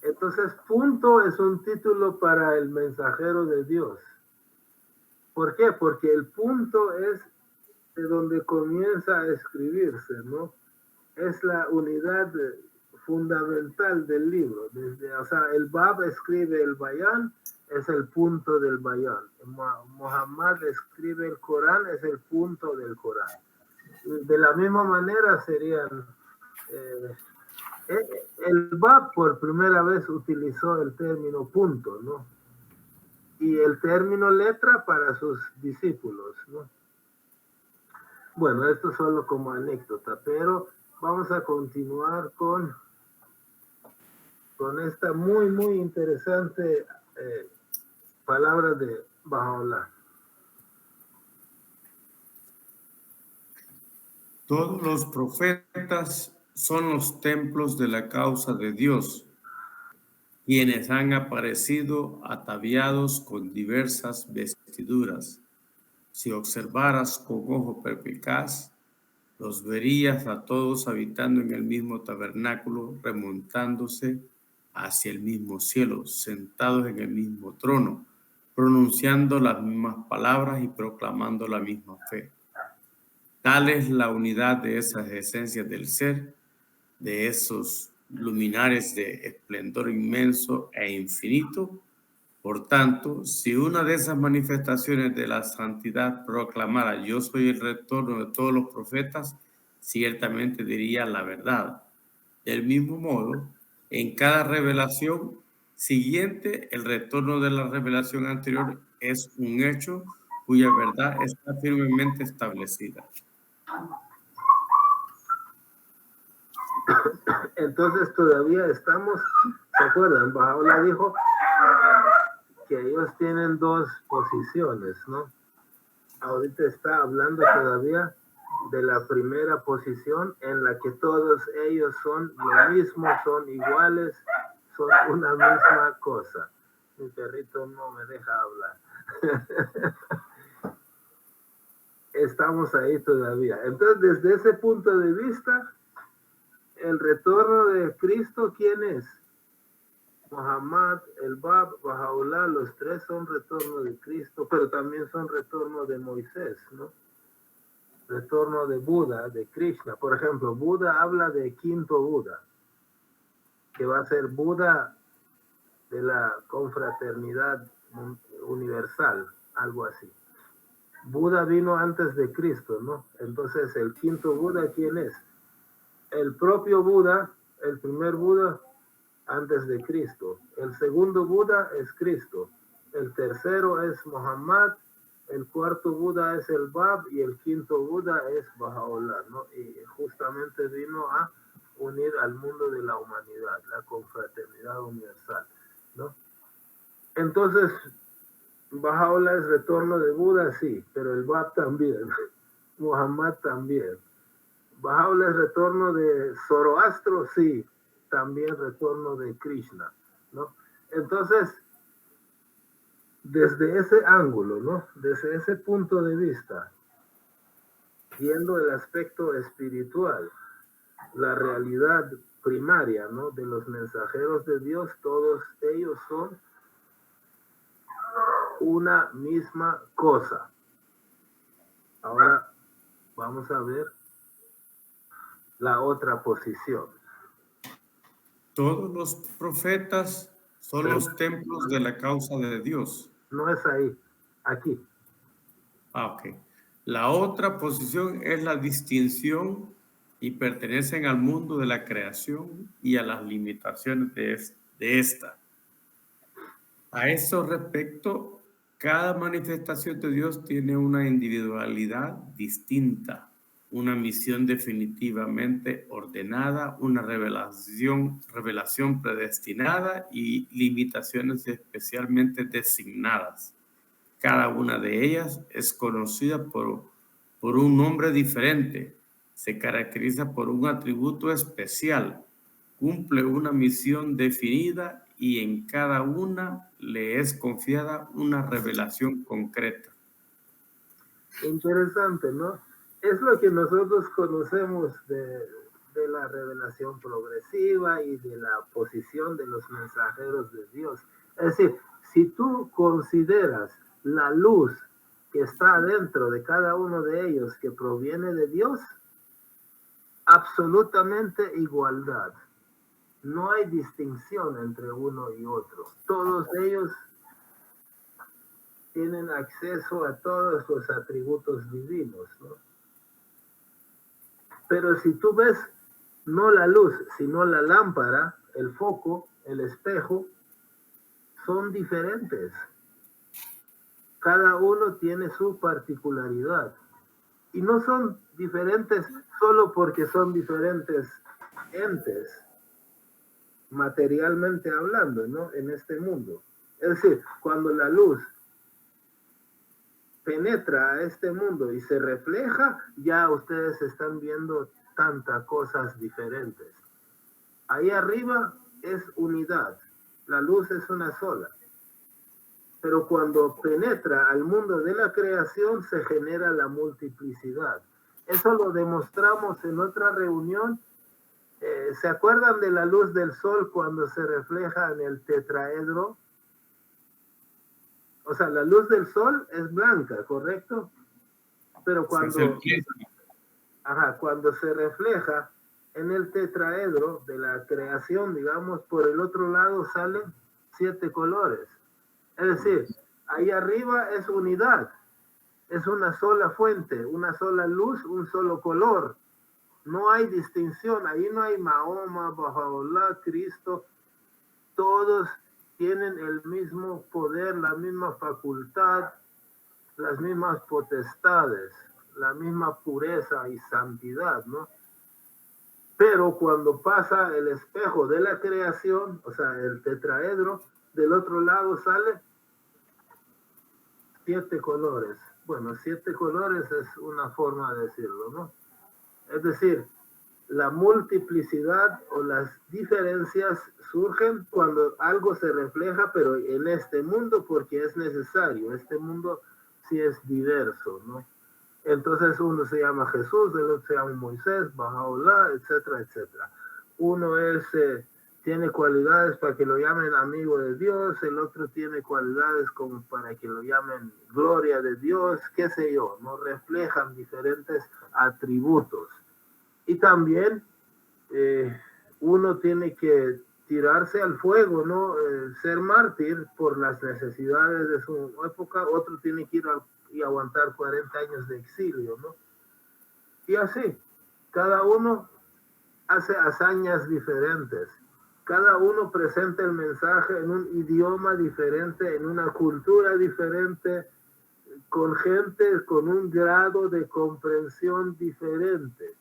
Entonces, punto es un título para el mensajero de Dios. ¿Por qué? Porque el punto es de donde comienza a escribirse, ¿no? Es la unidad fundamental del libro. O sea, el Bab escribe el Bayán, es el punto del Bayán. Muhammad escribe el Corán, es el punto del Corán. De la misma manera serían... el Bab por primera vez utilizó el término punto, ¿no? Y el término letra para sus discípulos, ¿no? Bueno, esto solo como anécdota, pero vamos a continuar con esta muy interesante palabra de Baha'u'llah. Todos los profetas son los templos de la causa de Dios, quienes han aparecido ataviados con diversas vestiduras. Si observaras con ojo perspicaz, los verías a todos habitando en el mismo tabernáculo, remontándose hacia el mismo cielo, sentados en el mismo trono, pronunciando las mismas palabras y proclamando la misma fe. Tal es la unidad de esas esencias del ser, de esos luminares de esplendor inmenso e infinito. Por tanto, si una de esas manifestaciones de la santidad proclamara: yo soy el retorno de todos los profetas, ciertamente diría la verdad. Del mismo modo, en cada revelación siguiente, el retorno de la revelación anterior es un hecho cuya verdad está firmemente establecida. Entonces todavía estamos, ¿se acuerdan? Baha'u'llah dijo que ellos tienen dos posiciones, ¿no? Ahorita está hablando todavía de la primera posición en la que todos ellos son lo mismo, son iguales, son una misma cosa. Mi perrito no me deja hablar. Estamos ahí todavía. Entonces, desde ese punto de vista, el retorno de Cristo, ¿quién es? Muhammad, el Bab, Baha'u'llah, los tres son retorno de Cristo, pero también son retorno de Moisés, ¿no? Retorno de Buda, de Krishna. Por ejemplo, Buda habla de quinto Buda, que va a ser Buda de la confraternidad universal, algo así. Buda vino antes de Cristo, ¿no? Entonces, el quinto Buda, ¿quién es? El propio Buda, el primer Buda antes de Cristo. El segundo Buda es Cristo. El tercero es Muhammad. El cuarto Buda es el Bab y el quinto Buda es Baha'u'llah, ¿no? Y justamente vino a unir al mundo de la humanidad, la confraternidad universal, ¿no? Entonces, Bahá'u'lláh es retorno de Buda, sí, pero el Bab también, Muhammad también. Bahá'u'lláh es retorno de Zoroastro, sí, también retorno de Krishna, ¿no? Entonces, desde ese ángulo, ¿no? Desde ese punto de vista, viendo el aspecto espiritual, la realidad primaria, ¿no? De los mensajeros de Dios, todos ellos son una misma cosa. Ahora vamos a ver la otra posición. Todos los profetas son los templos de la causa de Dios. No es ahí, aquí. Ok. La otra posición es la distinción y pertenecen al mundo de la creación y a las limitaciones de esta. A eso respecto, cada manifestación de Dios tiene una individualidad distinta, una misión definitivamente ordenada, una revelación predestinada y limitaciones especialmente designadas. Cada una de ellas es conocida por un nombre diferente, se caracteriza por un atributo especial, cumple una misión definida y en cada una le es confiada una revelación concreta. Interesante, ¿no? Es lo que nosotros conocemos de la revelación progresiva y de la posición de los mensajeros de Dios. Es decir, si tú consideras la luz que está dentro de cada uno de ellos que proviene de Dios, absolutamente igualdad. No hay distinción entre uno y otro. Todos ellos tienen acceso a todos los atributos divinos, ¿no? Pero si tú ves no la luz, sino la lámpara, el foco, el espejo, son diferentes. Cada uno tiene su particularidad. Y no son diferentes solo porque son diferentes entes, materialmente hablando, ¿no? En este mundo. Es decir, cuando la luz penetra a este mundo y se refleja, ya ustedes están viendo tantas cosas diferentes. Ahí arriba es unidad, la luz es una sola. Pero cuando penetra al mundo de la creación se genera la multiplicidad. Eso lo demostramos en otra reunión. ¿Se acuerdan de la luz del sol cuando se refleja en el tetraedro? O sea, la luz del sol es blanca, ¿correcto? Pero cuando se refleja en el tetraedro de la creación, digamos, por el otro lado salen 7 colores. Es decir, ahí arriba es unidad, es una sola fuente, una sola luz, un solo color. No hay distinción, ahí no hay Mahoma, Bahá'u'lláh, Cristo, todos tienen el mismo poder, la misma facultad, las mismas potestades, la misma pureza y santidad, ¿no? Pero cuando pasa el espejo de la creación, o sea, el tetraedro, del otro lado sale 7 colores. Bueno, 7 colores es una forma de decirlo, ¿no? Es decir, la multiplicidad o las diferencias surgen cuando algo se refleja, pero en este mundo porque es necesario. Este mundo sí es diverso, ¿no? Entonces uno se llama Jesús, el otro se llama Moisés, Bahá'u'lláh, etcétera, etcétera. Uno tiene cualidades para que lo llamen amigo de Dios, el otro tiene cualidades como para que lo llamen gloria de Dios, qué sé yo, ¿no? Reflejan diferentes atributos. Y también uno tiene que tirarse al fuego, ¿no? Ser mártir por las necesidades de su época, otro tiene que ir y aguantar 40 años de exilio, ¿no? Y así, cada uno hace hazañas diferentes, cada uno presenta el mensaje en un idioma diferente, en una cultura diferente, con gente con un grado de comprensión diferente.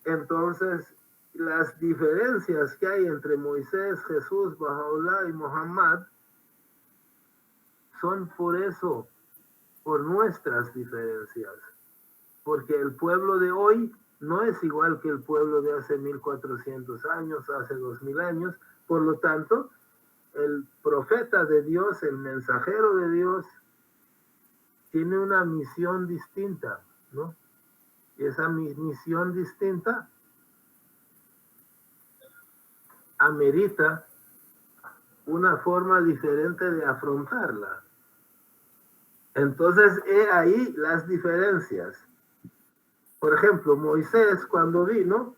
Entonces, las diferencias que hay entre Moisés, Jesús, Bahá'u'lláh y Muhammad son por eso, por nuestras diferencias. Porque el pueblo de hoy no es igual que el pueblo de hace 1400 años, hace 2000 años. Por lo tanto, el profeta de Dios, el mensajero de Dios, tiene una misión distinta, ¿no? Y esa misión distinta amerita una forma diferente de afrontarla. Entonces, he ahí las diferencias. Por ejemplo, Moisés, cuando vino,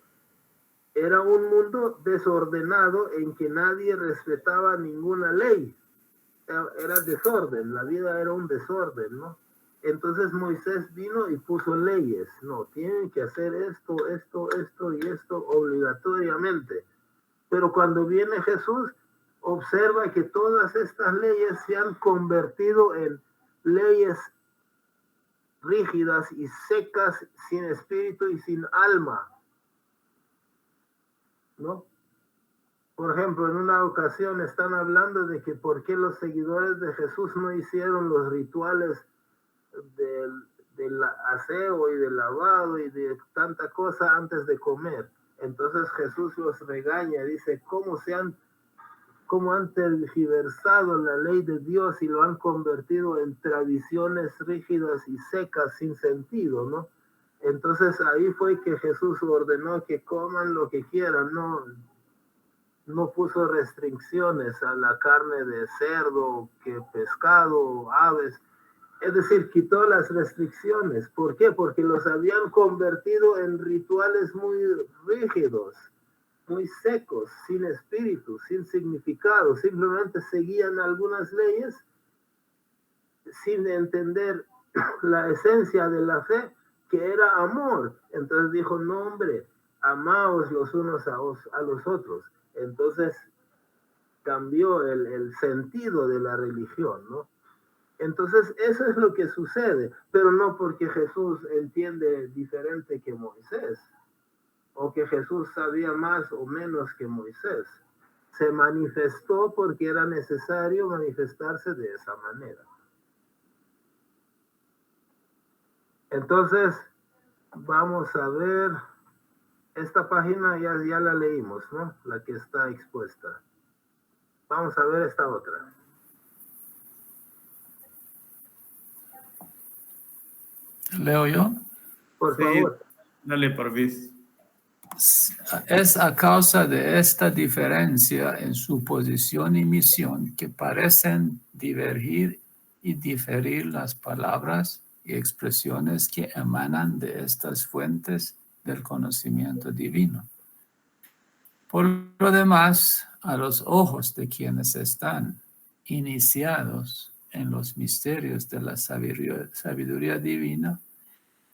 era un mundo desordenado en que nadie respetaba ninguna ley. Era desorden, la vida era un desorden, ¿no? Entonces Moisés vino y puso leyes. No, tienen que hacer esto y esto obligatoriamente. Pero cuando viene Jesús, observa que todas estas leyes se han convertido en leyes rígidas y secas, sin espíritu y sin alma, ¿no? Por ejemplo, en una ocasión están hablando de que por qué los seguidores de Jesús no hicieron los rituales del aseo y del lavado y de tanta cosa antes de comer. Entonces Jesús los regaña, dice, cómo han tergiversado la ley de Dios y lo han convertido en tradiciones rígidas y secas sin sentido, ¿no? Entonces ahí fue que Jesús ordenó que coman lo que quieran, no puso restricciones a la carne de cerdo, que pescado, aves. Es decir, quitó las restricciones. ¿Por qué? Porque los habían convertido en rituales muy rígidos, muy secos, sin espíritu, sin significado. Simplemente seguían algunas leyes sin entender la esencia de la fe, que era amor. Entonces dijo, no, hombre, amaos los unos a los otros. Entonces cambió el sentido de la religión, ¿no? Entonces eso es lo que sucede, pero no porque Jesús entiende diferente que Moisés, o que Jesús sabía más o menos que Moisés. Se manifestó porque era necesario manifestarse de esa manera. Entonces, vamos a ver, esta página ya la leímos, ¿no? La que está expuesta. Vamos a ver esta otra. ¿Leo yo? Por favor. Dale, Parviz. Es a causa de esta diferencia en su posición y misión que parecen divergir y diferir las palabras y expresiones que emanan de estas fuentes del conocimiento divino. Por lo demás, a los ojos de quienes están iniciados en los misterios de la sabiduría divina,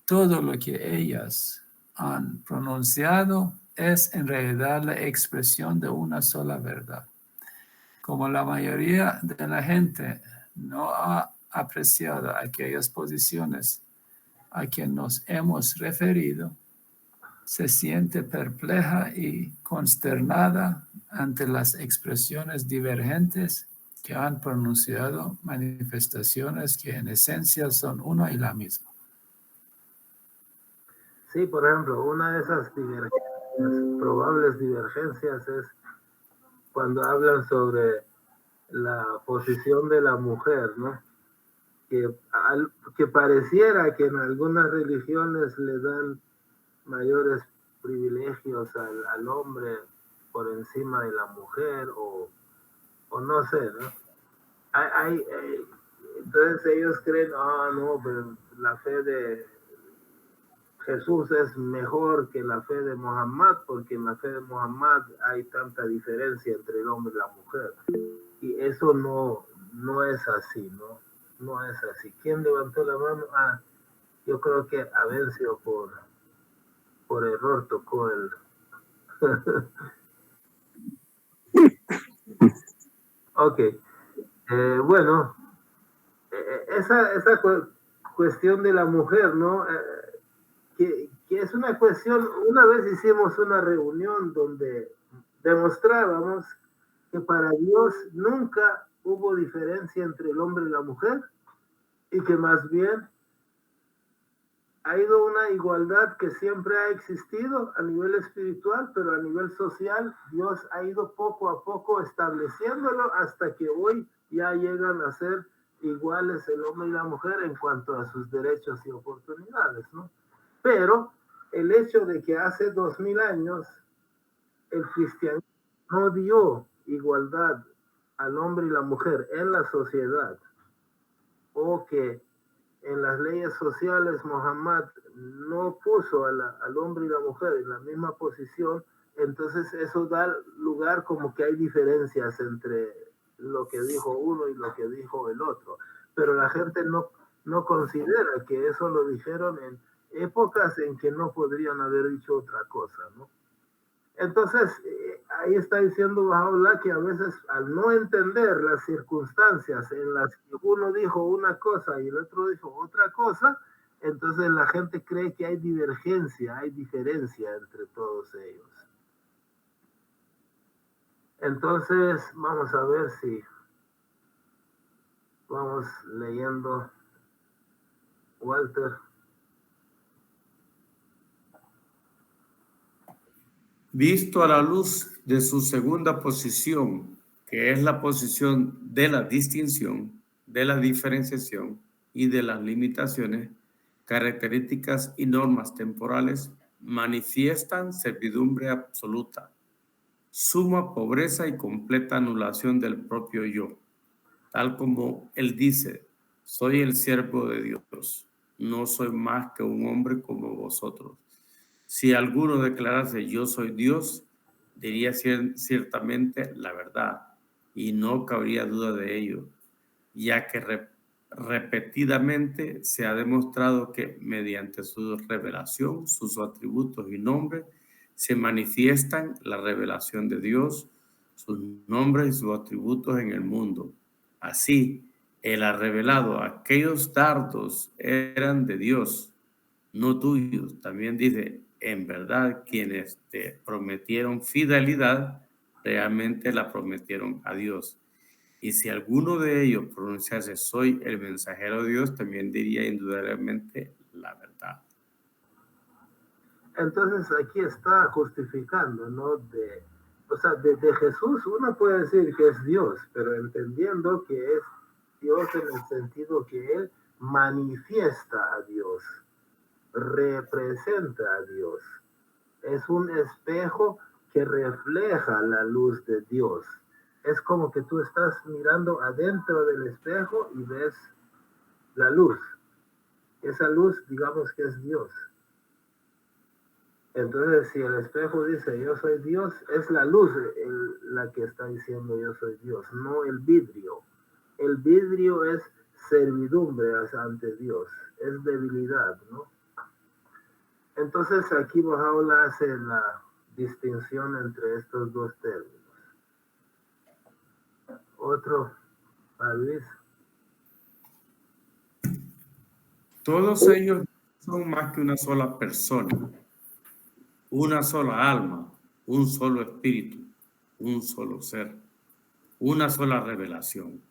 todo lo que ellas han pronunciado es en realidad la expresión de una sola verdad. Como la mayoría de la gente no ha apreciado aquellas posiciones a que nos hemos referido, se siente perpleja y consternada ante las expresiones divergentes que han pronunciado manifestaciones que en esencia son una y la misma. Sí, por ejemplo, una de esas probables divergencias es cuando hablan sobre la posición de la mujer, ¿no? Que pareciera que en algunas religiones le dan mayores privilegios al hombre por encima de la mujer o no sé, ¿no? Entonces ellos creen, no, pero la fe de Jesús es mejor que la fe de Muhammad, porque en la fe de Muhammad hay tanta diferencia entre el hombre y la mujer. Y eso no es así, ¿no? No es así. ¿Quién levantó la mano? Yo creo que Avencio por error tocó el... Ok. Bueno, esa cuestión de la mujer, ¿no? Que es una cuestión, una vez hicimos una reunión donde demostrábamos que para Dios nunca hubo diferencia entre el hombre y la mujer y que más bien ha ido una igualdad que siempre ha existido a nivel espiritual, pero a nivel social Dios ha ido poco a poco estableciéndolo hasta que hoy ya llegan a ser iguales el hombre y la mujer en cuanto a sus derechos y oportunidades, ¿no? Pero el hecho de que hace 2000 años el cristianismo no dio igualdad al hombre y la mujer en la sociedad, o que en las leyes sociales Muhammad no puso al hombre y la mujer en la misma posición, entonces eso da lugar como que hay diferencias entre lo que dijo uno y lo que dijo el otro. Pero la gente no considera que eso lo dijeron en épocas en que no podrían haber dicho otra cosa, ¿no? Entonces, ahí está diciendo Baha'u'lláh que a veces al no entender las circunstancias en las que uno dijo una cosa y el otro dijo otra cosa, entonces la gente cree que hay divergencia, hay diferencia entre todos ellos. Entonces, vamos a ver si vamos leyendo, Walter. Visto a la luz de su segunda posición, que es la posición de la distinción, de la diferenciación y de las limitaciones, características y normas temporales manifiestan servidumbre absoluta, suma pobreza y completa anulación del propio yo, tal como él dice: soy el siervo de Dios, no soy más que un hombre como vosotros. Si alguno declarase yo soy Dios, diría ciertamente la verdad, y no cabría duda de ello, ya que repetidamente se ha demostrado que mediante su revelación, sus atributos y nombres, se manifiestan la revelación de Dios, sus nombres y sus atributos en el mundo. Así, Él ha revelado aquellos dardos eran de Dios, no tuyos. También dice: en verdad, quienes te prometieron fidelidad, realmente la prometieron a Dios. Y si alguno de ellos pronunciase soy el mensajero de Dios, también diría indudablemente la verdad. Entonces aquí está justificando, ¿no? De Jesús uno puede decir que es Dios, pero entendiendo que es Dios en el sentido que Él manifiesta a Dios, representa a Dios. Es un espejo que refleja la luz de Dios. Es como que tú estás mirando adentro del espejo y ves la luz. Esa luz, digamos que es Dios. Entonces, si el espejo dice yo soy Dios, es la luz la que está diciendo yo soy Dios, no el vidrio. El vidrio es servidumbre ante Dios, es debilidad, ¿no? Entonces aquí Baha'u'lláh hace la distinción entre estos dos términos. Otro, Luis. Todos ellos son más que una sola persona, una sola alma, un solo espíritu, un solo ser, una sola revelación.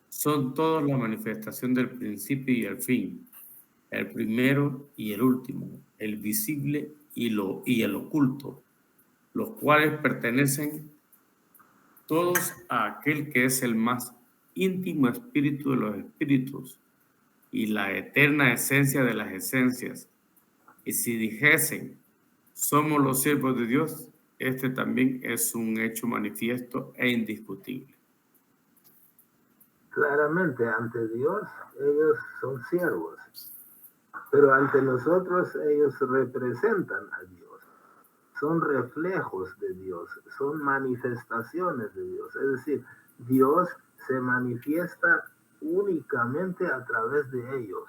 Son todos la manifestación del principio y el fin, el primero y el último, el visible y el oculto, los cuales pertenecen todos a aquel que es el más íntimo espíritu de los espíritus y la eterna esencia de las esencias. Y si dijesen somos los siervos de Dios, este también es un hecho manifiesto e indiscutible. Claramente ante Dios ellos son siervos, pero ante nosotros ellos representan a Dios, son reflejos de Dios, son manifestaciones de Dios. Es decir, Dios se manifiesta únicamente a través de ellos.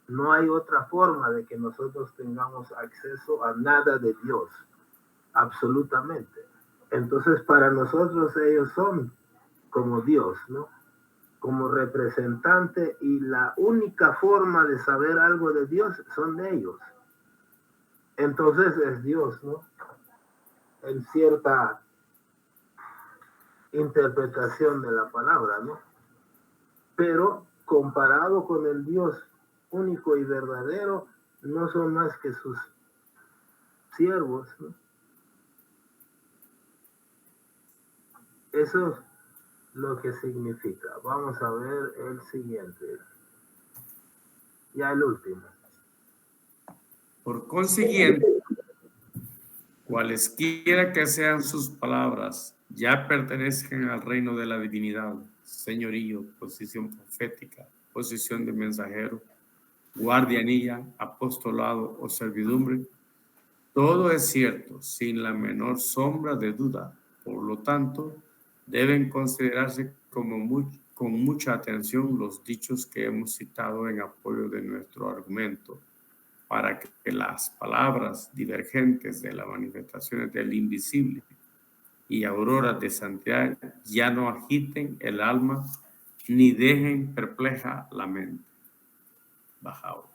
No hay otra forma de que nosotros tengamos acceso a nada de Dios, absolutamente. Entonces, para nosotros ellos son como Dios, ¿no? Como representante, y la única forma de saber algo de Dios son de ellos. Entonces es Dios, ¿no? En cierta interpretación de la palabra, ¿no? pero comparado con el Dios único y verdadero, no son más que sus siervos, ¿no? Eso es lo que significa. Vamos a ver el siguiente. Ya el último. Por consiguiente, cualesquiera que sean sus palabras, ya pertenecen al reino de la divinidad, señorío, posición profética, posición de mensajero, guardianía, apostolado o servidumbre. Todo es cierto, sin la menor sombra de duda. Por lo tanto, deben considerarse con mucha atención los dichos que hemos citado en apoyo de nuestro argumento, para que las palabras divergentes de las manifestaciones del invisible y auroras de santidad ya no agiten el alma ni dejen perpleja la mente. Bajado.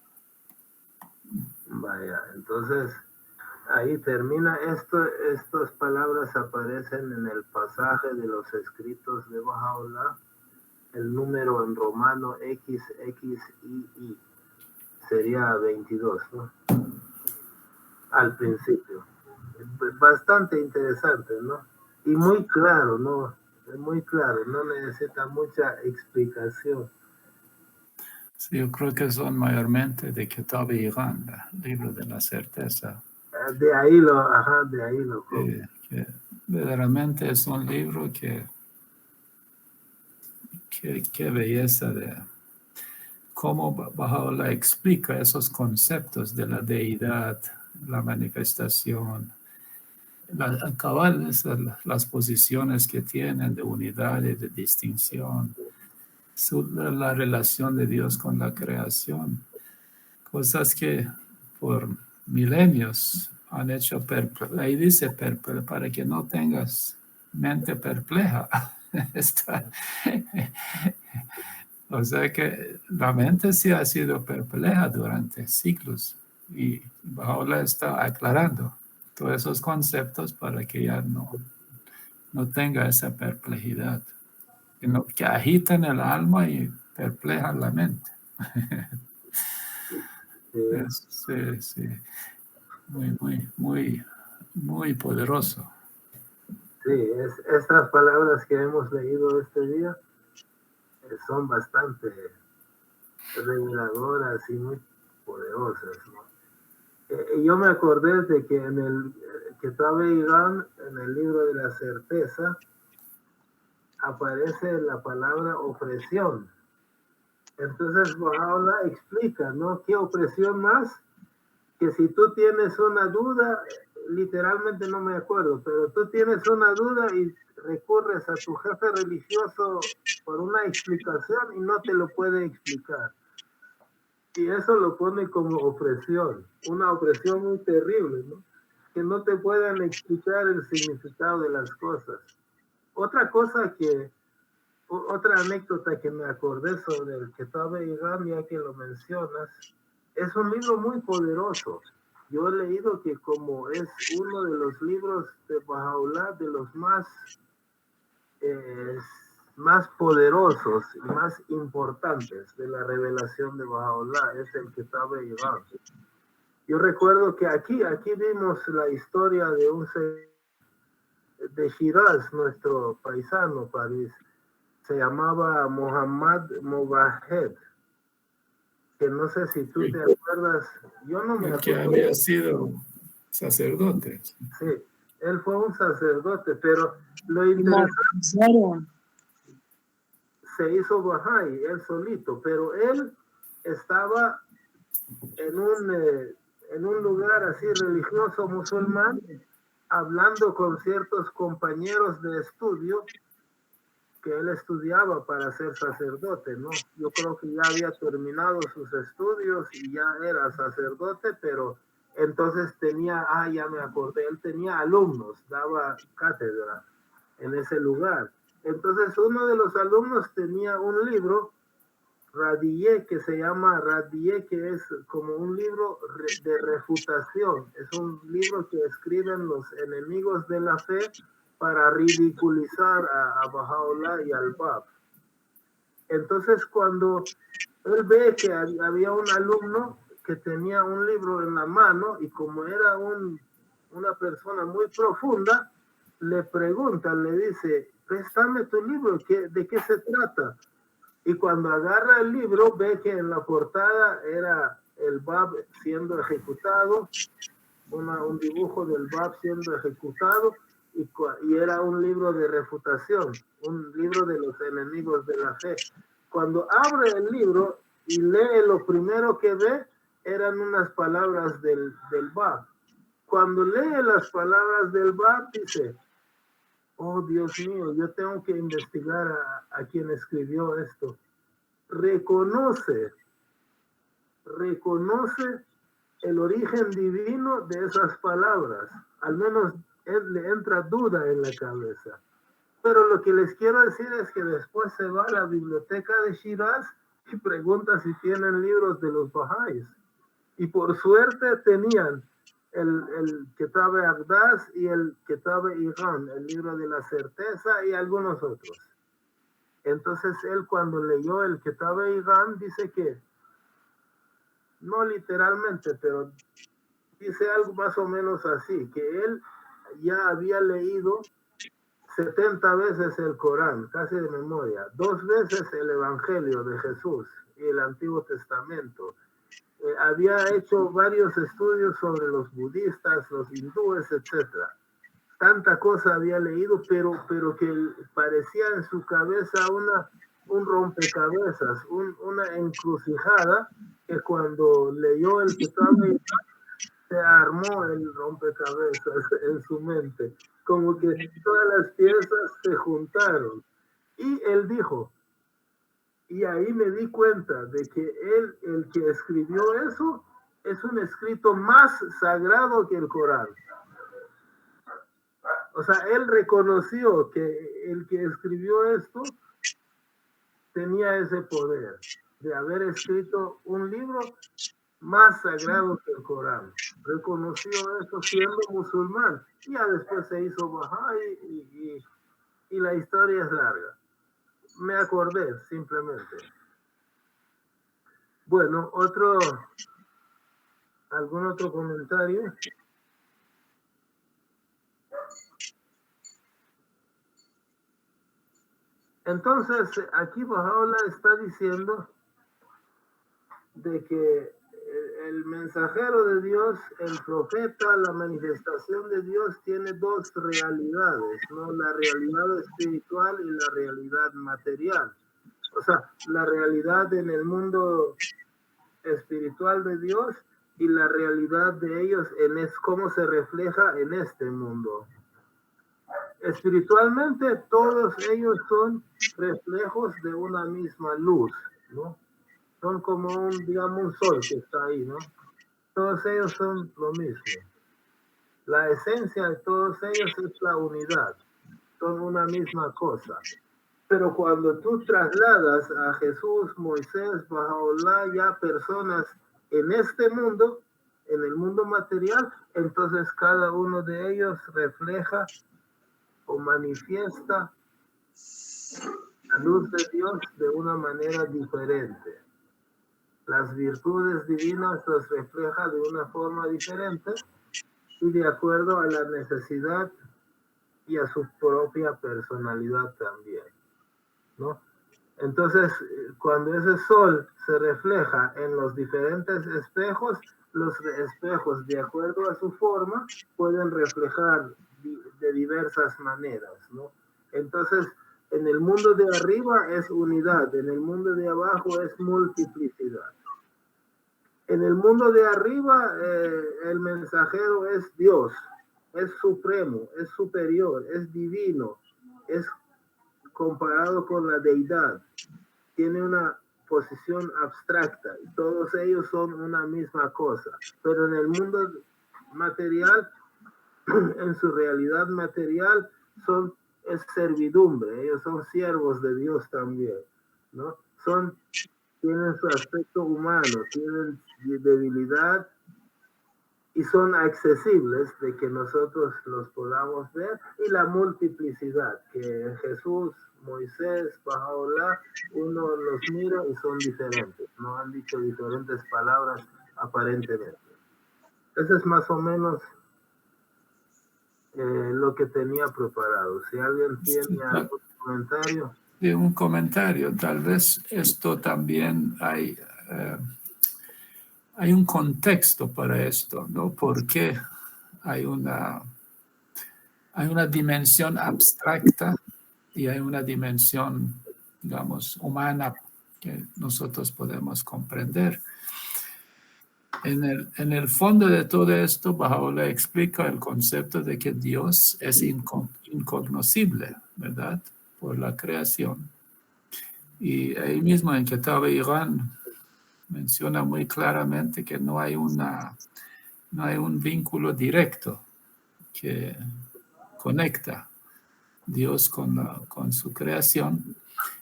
Vaya, entonces ahí termina esto. Estas palabras aparecen en el pasaje de los escritos de Bahá'u'lláh, el número en romano XXII sería 22, ¿no? Al principio. Bastante interesante, ¿no? Y muy claro, ¿no? Muy claro, no necesita mucha explicación. Sí, yo creo que son mayormente de Kitab Iran, el libro de la certeza. De ahí lo que verdaderamente es un libro que belleza de cómo Bahá'u'lláh explica esos conceptos de la deidad, la manifestación, las posiciones que tienen de unidad y de distinción, la relación de Dios con la creación, cosas que por milenios han hecho perpleja. Ahí dice perpleja, para que no tengas mente perpleja. O sea que la mente sí ha sido perpleja durante siglos y Bahá'u'lláh está aclarando todos esos conceptos para que ya no tenga esa perplejidad, que agitan el alma y perplejan la mente. Sí. Muy poderoso. Sí, estas palabras que hemos leído este día son bastante reveladoras y muy poderosas, ¿no? Yo me acordé de que en el Kitab Iran, en el libro de la certeza, aparece la palabra opresión. Entonces Bahá'u'lláh explica, ¿no? ¿Qué opresión más? Que si tú tienes una duda, literalmente no me acuerdo, pero tú tienes una duda y recurres a tu jefe religioso por una explicación y no te lo puede explicar. Y eso lo pone como opresión, una opresión muy terrible, ¿no? Que no te puedan explicar el significado de las cosas. Otra anécdota que me acordé sobre el Kitab Iran, ya que lo mencionas, es un libro muy poderoso. Yo he leído que como es uno de los libros de Bahá'u'lláh de los más poderosos y más importantes de la revelación de Bahá'u'lláh, es el Kitab Iran. Yo recuerdo que aquí vimos la historia de Shiraz, nuestro paisano, París. Se llamaba Muhammad Mowahed, que no sé si tú te acuerdas. Yo no me acuerdo. Que había sido sacerdote. Sí, él fue un sacerdote, pero lo interesante, se hizo Bahá'í, él solito, pero él estaba en un lugar así religioso musulmán, hablando con ciertos compañeros de estudio, que él estudiaba para ser sacerdote, ¿no? Yo creo que ya había terminado sus estudios y ya era sacerdote, pero entonces ya me acordé, él tenía alumnos, daba cátedra en ese lugar. Entonces uno de los alumnos tenía un libro, Radiyé, que se llama Radiyé, que es como un libro de refutación. Es un libro que escriben los enemigos de la fe para ridiculizar a Bahá'u'lláh y al Bab. Entonces, cuando él ve que había un alumno que tenía un libro en la mano y como era una persona muy profunda, le pregunta, le dice, préstame tu libro, ¿de qué se trata? Y cuando agarra el libro, ve que en la portada era el Bab siendo ejecutado, un dibujo del Bab siendo ejecutado, y era un libro de refutación, un libro de los enemigos de la fe. Cuando abre el libro y lee, lo primero que ve eran unas palabras del Bab. Cuando lee las palabras del Bab, dice, oh Dios mío, yo tengo que investigar a quien escribió esto. Reconoce el origen divino de esas palabras. Al menos le entra duda en la cabeza. Pero lo que les quiero decir es que después se va a la biblioteca de Shiraz y pregunta si tienen libros de los Bahá'ís. Y por suerte tenían el Kitab Aqdas y el Kitab Iran, el libro de la certeza y algunos otros. Entonces él cuando leyó el Kitab Iran dice que, no literalmente, pero dice algo más o menos así, que él ya había leído 70 veces el Corán, casi de memoria, 2 veces el Evangelio de Jesús y el Antiguo Testamento. Había hecho varios estudios sobre los budistas, los hindúes, etc. Tanta cosa había leído, pero que parecía en su cabeza un rompecabezas, una encrucijada, que cuando leyó el Kitab se armó el rompecabezas en su mente, como que todas las piezas se juntaron. Y él dijo, y ahí me di cuenta de que él, el que escribió eso, es un escrito más sagrado que el Corán. O sea, él reconoció que el que escribió esto tenía ese poder de haber escrito un libro más sagrado que el Corán. Reconoció eso siendo musulmán. Y ya después se hizo Bahá'í y la historia es larga. Me acordé simplemente. Bueno, ¿algún otro comentario? Entonces, aquí Baha'u'llah está diciendo de que el mensajero de Dios, el profeta, la manifestación de Dios tiene 2 realidades, ¿no? La realidad espiritual y la realidad material. O sea, la realidad en el mundo espiritual de Dios y la realidad de ellos cómo se refleja en este mundo. Espiritualmente, todos ellos son reflejos de una misma luz, ¿no? Son como digamos, un sol que está ahí, ¿no? Todos ellos son lo mismo. La esencia de todos ellos es la unidad. Son una misma cosa. Pero cuando tú trasladas a Jesús, Moisés, Baha'u'llah, ya personas en este mundo, en el mundo material, entonces cada uno de ellos refleja o manifiesta la luz de Dios de una manera diferente. Las virtudes divinas las refleja de una forma diferente y de acuerdo a la necesidad y a su propia personalidad también, ¿no? Entonces, cuando ese sol se refleja en los diferentes espejos, los espejos, de acuerdo a su forma, pueden reflejar de diversas maneras, ¿no? Entonces, en el mundo de arriba es unidad, en el mundo de abajo es multiplicidad. En el mundo de arriba, el mensajero es Dios, es supremo, es superior, es divino, es comparado con la deidad. Tiene una posición abstracta y todos ellos son una misma cosa. Pero en el mundo material, en su realidad material, es servidumbre. Ellos son siervos de Dios también, ¿no? Tienen su aspecto humano, tienen debilidad y son accesibles de que nosotros los podamos ver, y la multiplicidad, que Jesús, Moisés, Bahá'u'lláh, uno los mira y son diferentes, no han dicho diferentes palabras aparentemente. Eso es más o menos lo que tenía preparado. Si alguien tiene algún comentario. Sí, un comentario. Tal vez esto también hay un contexto para esto, ¿no? Porque hay una dimensión abstracta y hay una dimensión, digamos, humana que nosotros podemos comprender. En el fondo de todo esto, Bahá'u'lláh explica el concepto de que Dios es incognoscible, ¿verdad? Por la creación. Y ahí mismo en Kitab-e-Iqán menciona muy claramente que no hay un vínculo directo que conecta Dios con su creación,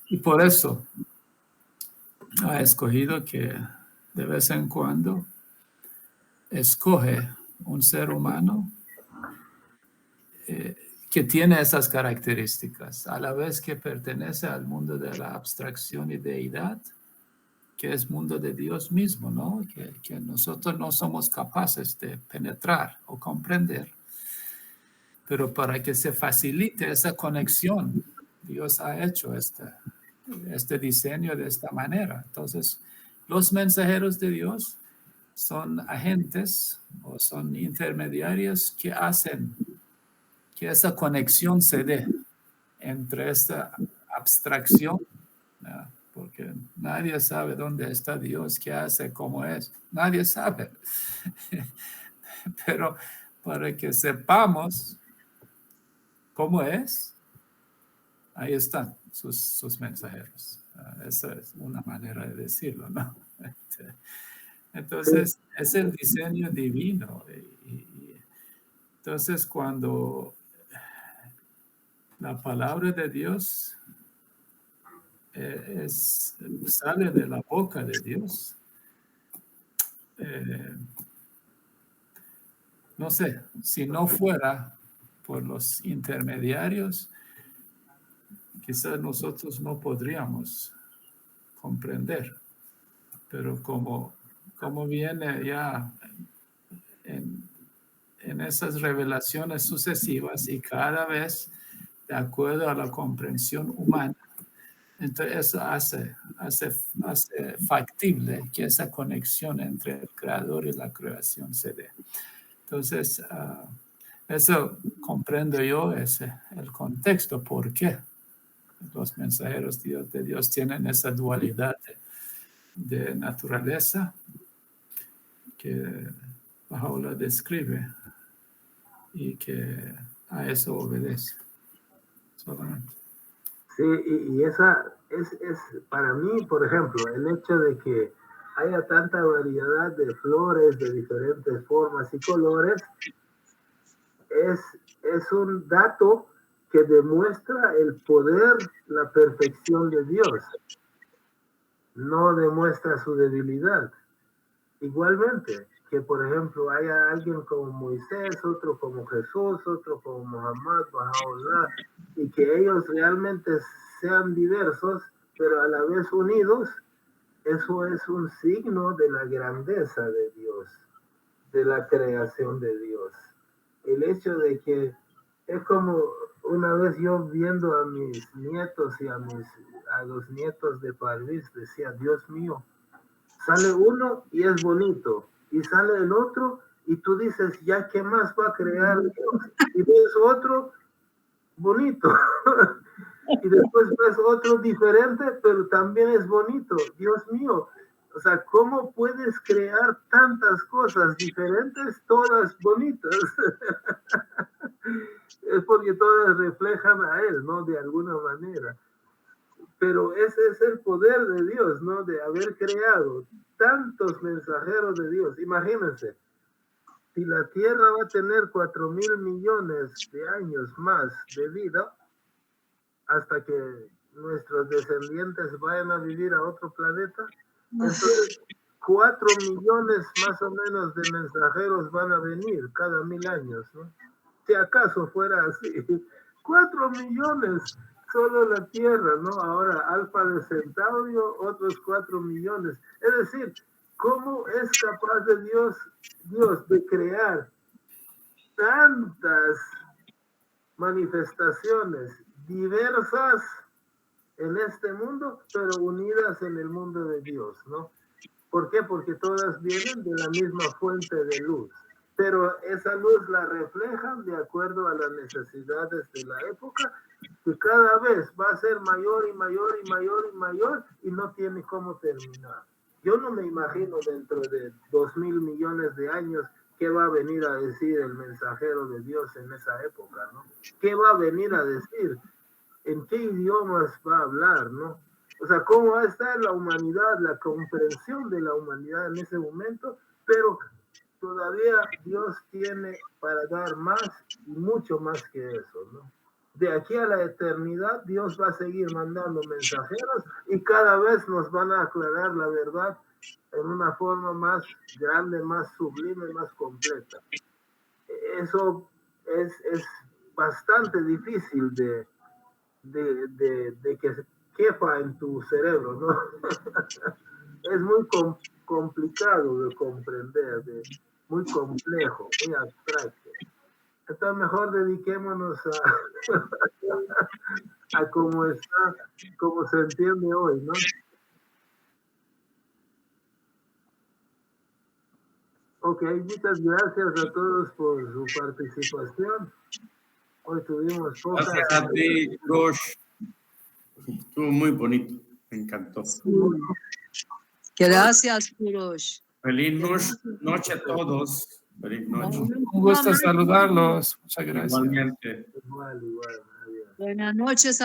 y por eso ha escogido que de vez en cuando escoge un ser humano que tiene esas características, a la vez que pertenece al mundo de la abstracción y deidad, que es mundo de Dios mismo, ¿no? Que nosotros no somos capaces de penetrar o comprender. Pero para que se facilite esa conexión, Dios ha hecho este diseño de esta manera. Entonces, los mensajeros de Dios son agentes o son intermediarios que hacen que esa conexión se dé entre esta abstracción, ¿no? Porque nadie sabe dónde está Dios, qué hace, cómo es. Nadie sabe. Pero para que sepamos cómo es, ahí están sus mensajeros. Esa es una manera de decirlo, ¿no? Entonces, es el diseño divino. Entonces, cuando la palabra de Dios sale de la boca de Dios, no sé, si no fuera por los intermediarios, quizás nosotros no podríamos comprender, pero como viene ya en esas revelaciones sucesivas y cada vez de acuerdo a la comprensión humana, entonces eso hace factible que esa conexión entre el creador y la creación se dé. Entonces, eso comprendo yo, es el contexto, por qué los mensajeros de Dios tienen esa dualidad de naturaleza que Bahá'u'lláh describe y que a eso obedece solamente. Sí, y esa es para mí, por ejemplo, el hecho de que haya tanta variedad de flores de diferentes formas y colores es un dato que demuestra el poder, la perfección de Dios. No demuestra su debilidad. Igualmente, que por ejemplo haya alguien como Moisés, otro como Jesús, otro como Muhammad, Bahá'u'lláh, y que ellos realmente sean diversos, pero a la vez unidos, eso es un signo de la grandeza de Dios, de la creación de Dios. El hecho de que es como una vez yo viendo a mis nietos y a los nietos de Parvis, decía, Dios mío, sale uno y es bonito, y sale el otro y tú dices, ya, ¿qué más va a crear Dios? Y ves otro bonito, y después ves otro diferente, pero también es bonito. Dios mío, o sea, ¿cómo puedes crear tantas cosas diferentes, todas bonitas? Es porque todas reflejan a Él, ¿no? De alguna manera. Pero ese es el poder de Dios, ¿no? De haber creado tantos mensajeros de Dios. Imagínense, si la Tierra va a tener 4.000 millones de años más de vida, hasta que nuestros descendientes vayan a vivir a otro planeta, entonces 4 millones más o menos de mensajeros van a venir cada 1000 años, ¿no? Si acaso fuera así, 4 millones solo la Tierra, ¿no? Ahora Alfa de Centaurio, otros 4 millones. Es decir, ¿cómo es capaz de Dios de crear tantas manifestaciones diversas en este mundo, pero unidas en el mundo de Dios, ¿no? ¿Por qué? Porque todas vienen de la misma fuente de luz, pero esa luz la reflejan de acuerdo a las necesidades de la época, que cada vez va a ser mayor y mayor y mayor y mayor y no tiene cómo terminar. Yo no me imagino dentro de 2000 millones de años qué va a venir a decir el mensajero de Dios en esa época, ¿no? ¿Qué va a venir a decir? ¿En qué idiomas va a hablar, no? O sea, cómo va a estar la humanidad, la comprensión de la humanidad en ese momento, pero todavía Dios tiene para dar más y mucho más que eso, ¿no? De aquí a la eternidad, Dios va a seguir mandando mensajeros y cada vez nos van a aclarar la verdad en una forma más grande, más sublime, más completa. Eso es bastante difícil de que quepa en tu cerebro, ¿no? Es muy complicado de comprender, muy complejo, muy abstracto. Entonces mejor dediquémonos a cómo está, cómo se entiende hoy, ¿no? Ok, muchas gracias a todos por su participación. Hoy tuvimos poca... Gracias a ti, Rosh. Estuvo muy bonito, me encantó. Gracias, Kurosh. Feliz noche a todos. Feliz noche. Un gusto saludarlos. Muchas gracias. Igualmente. Igual. Adiós. Buenas noches.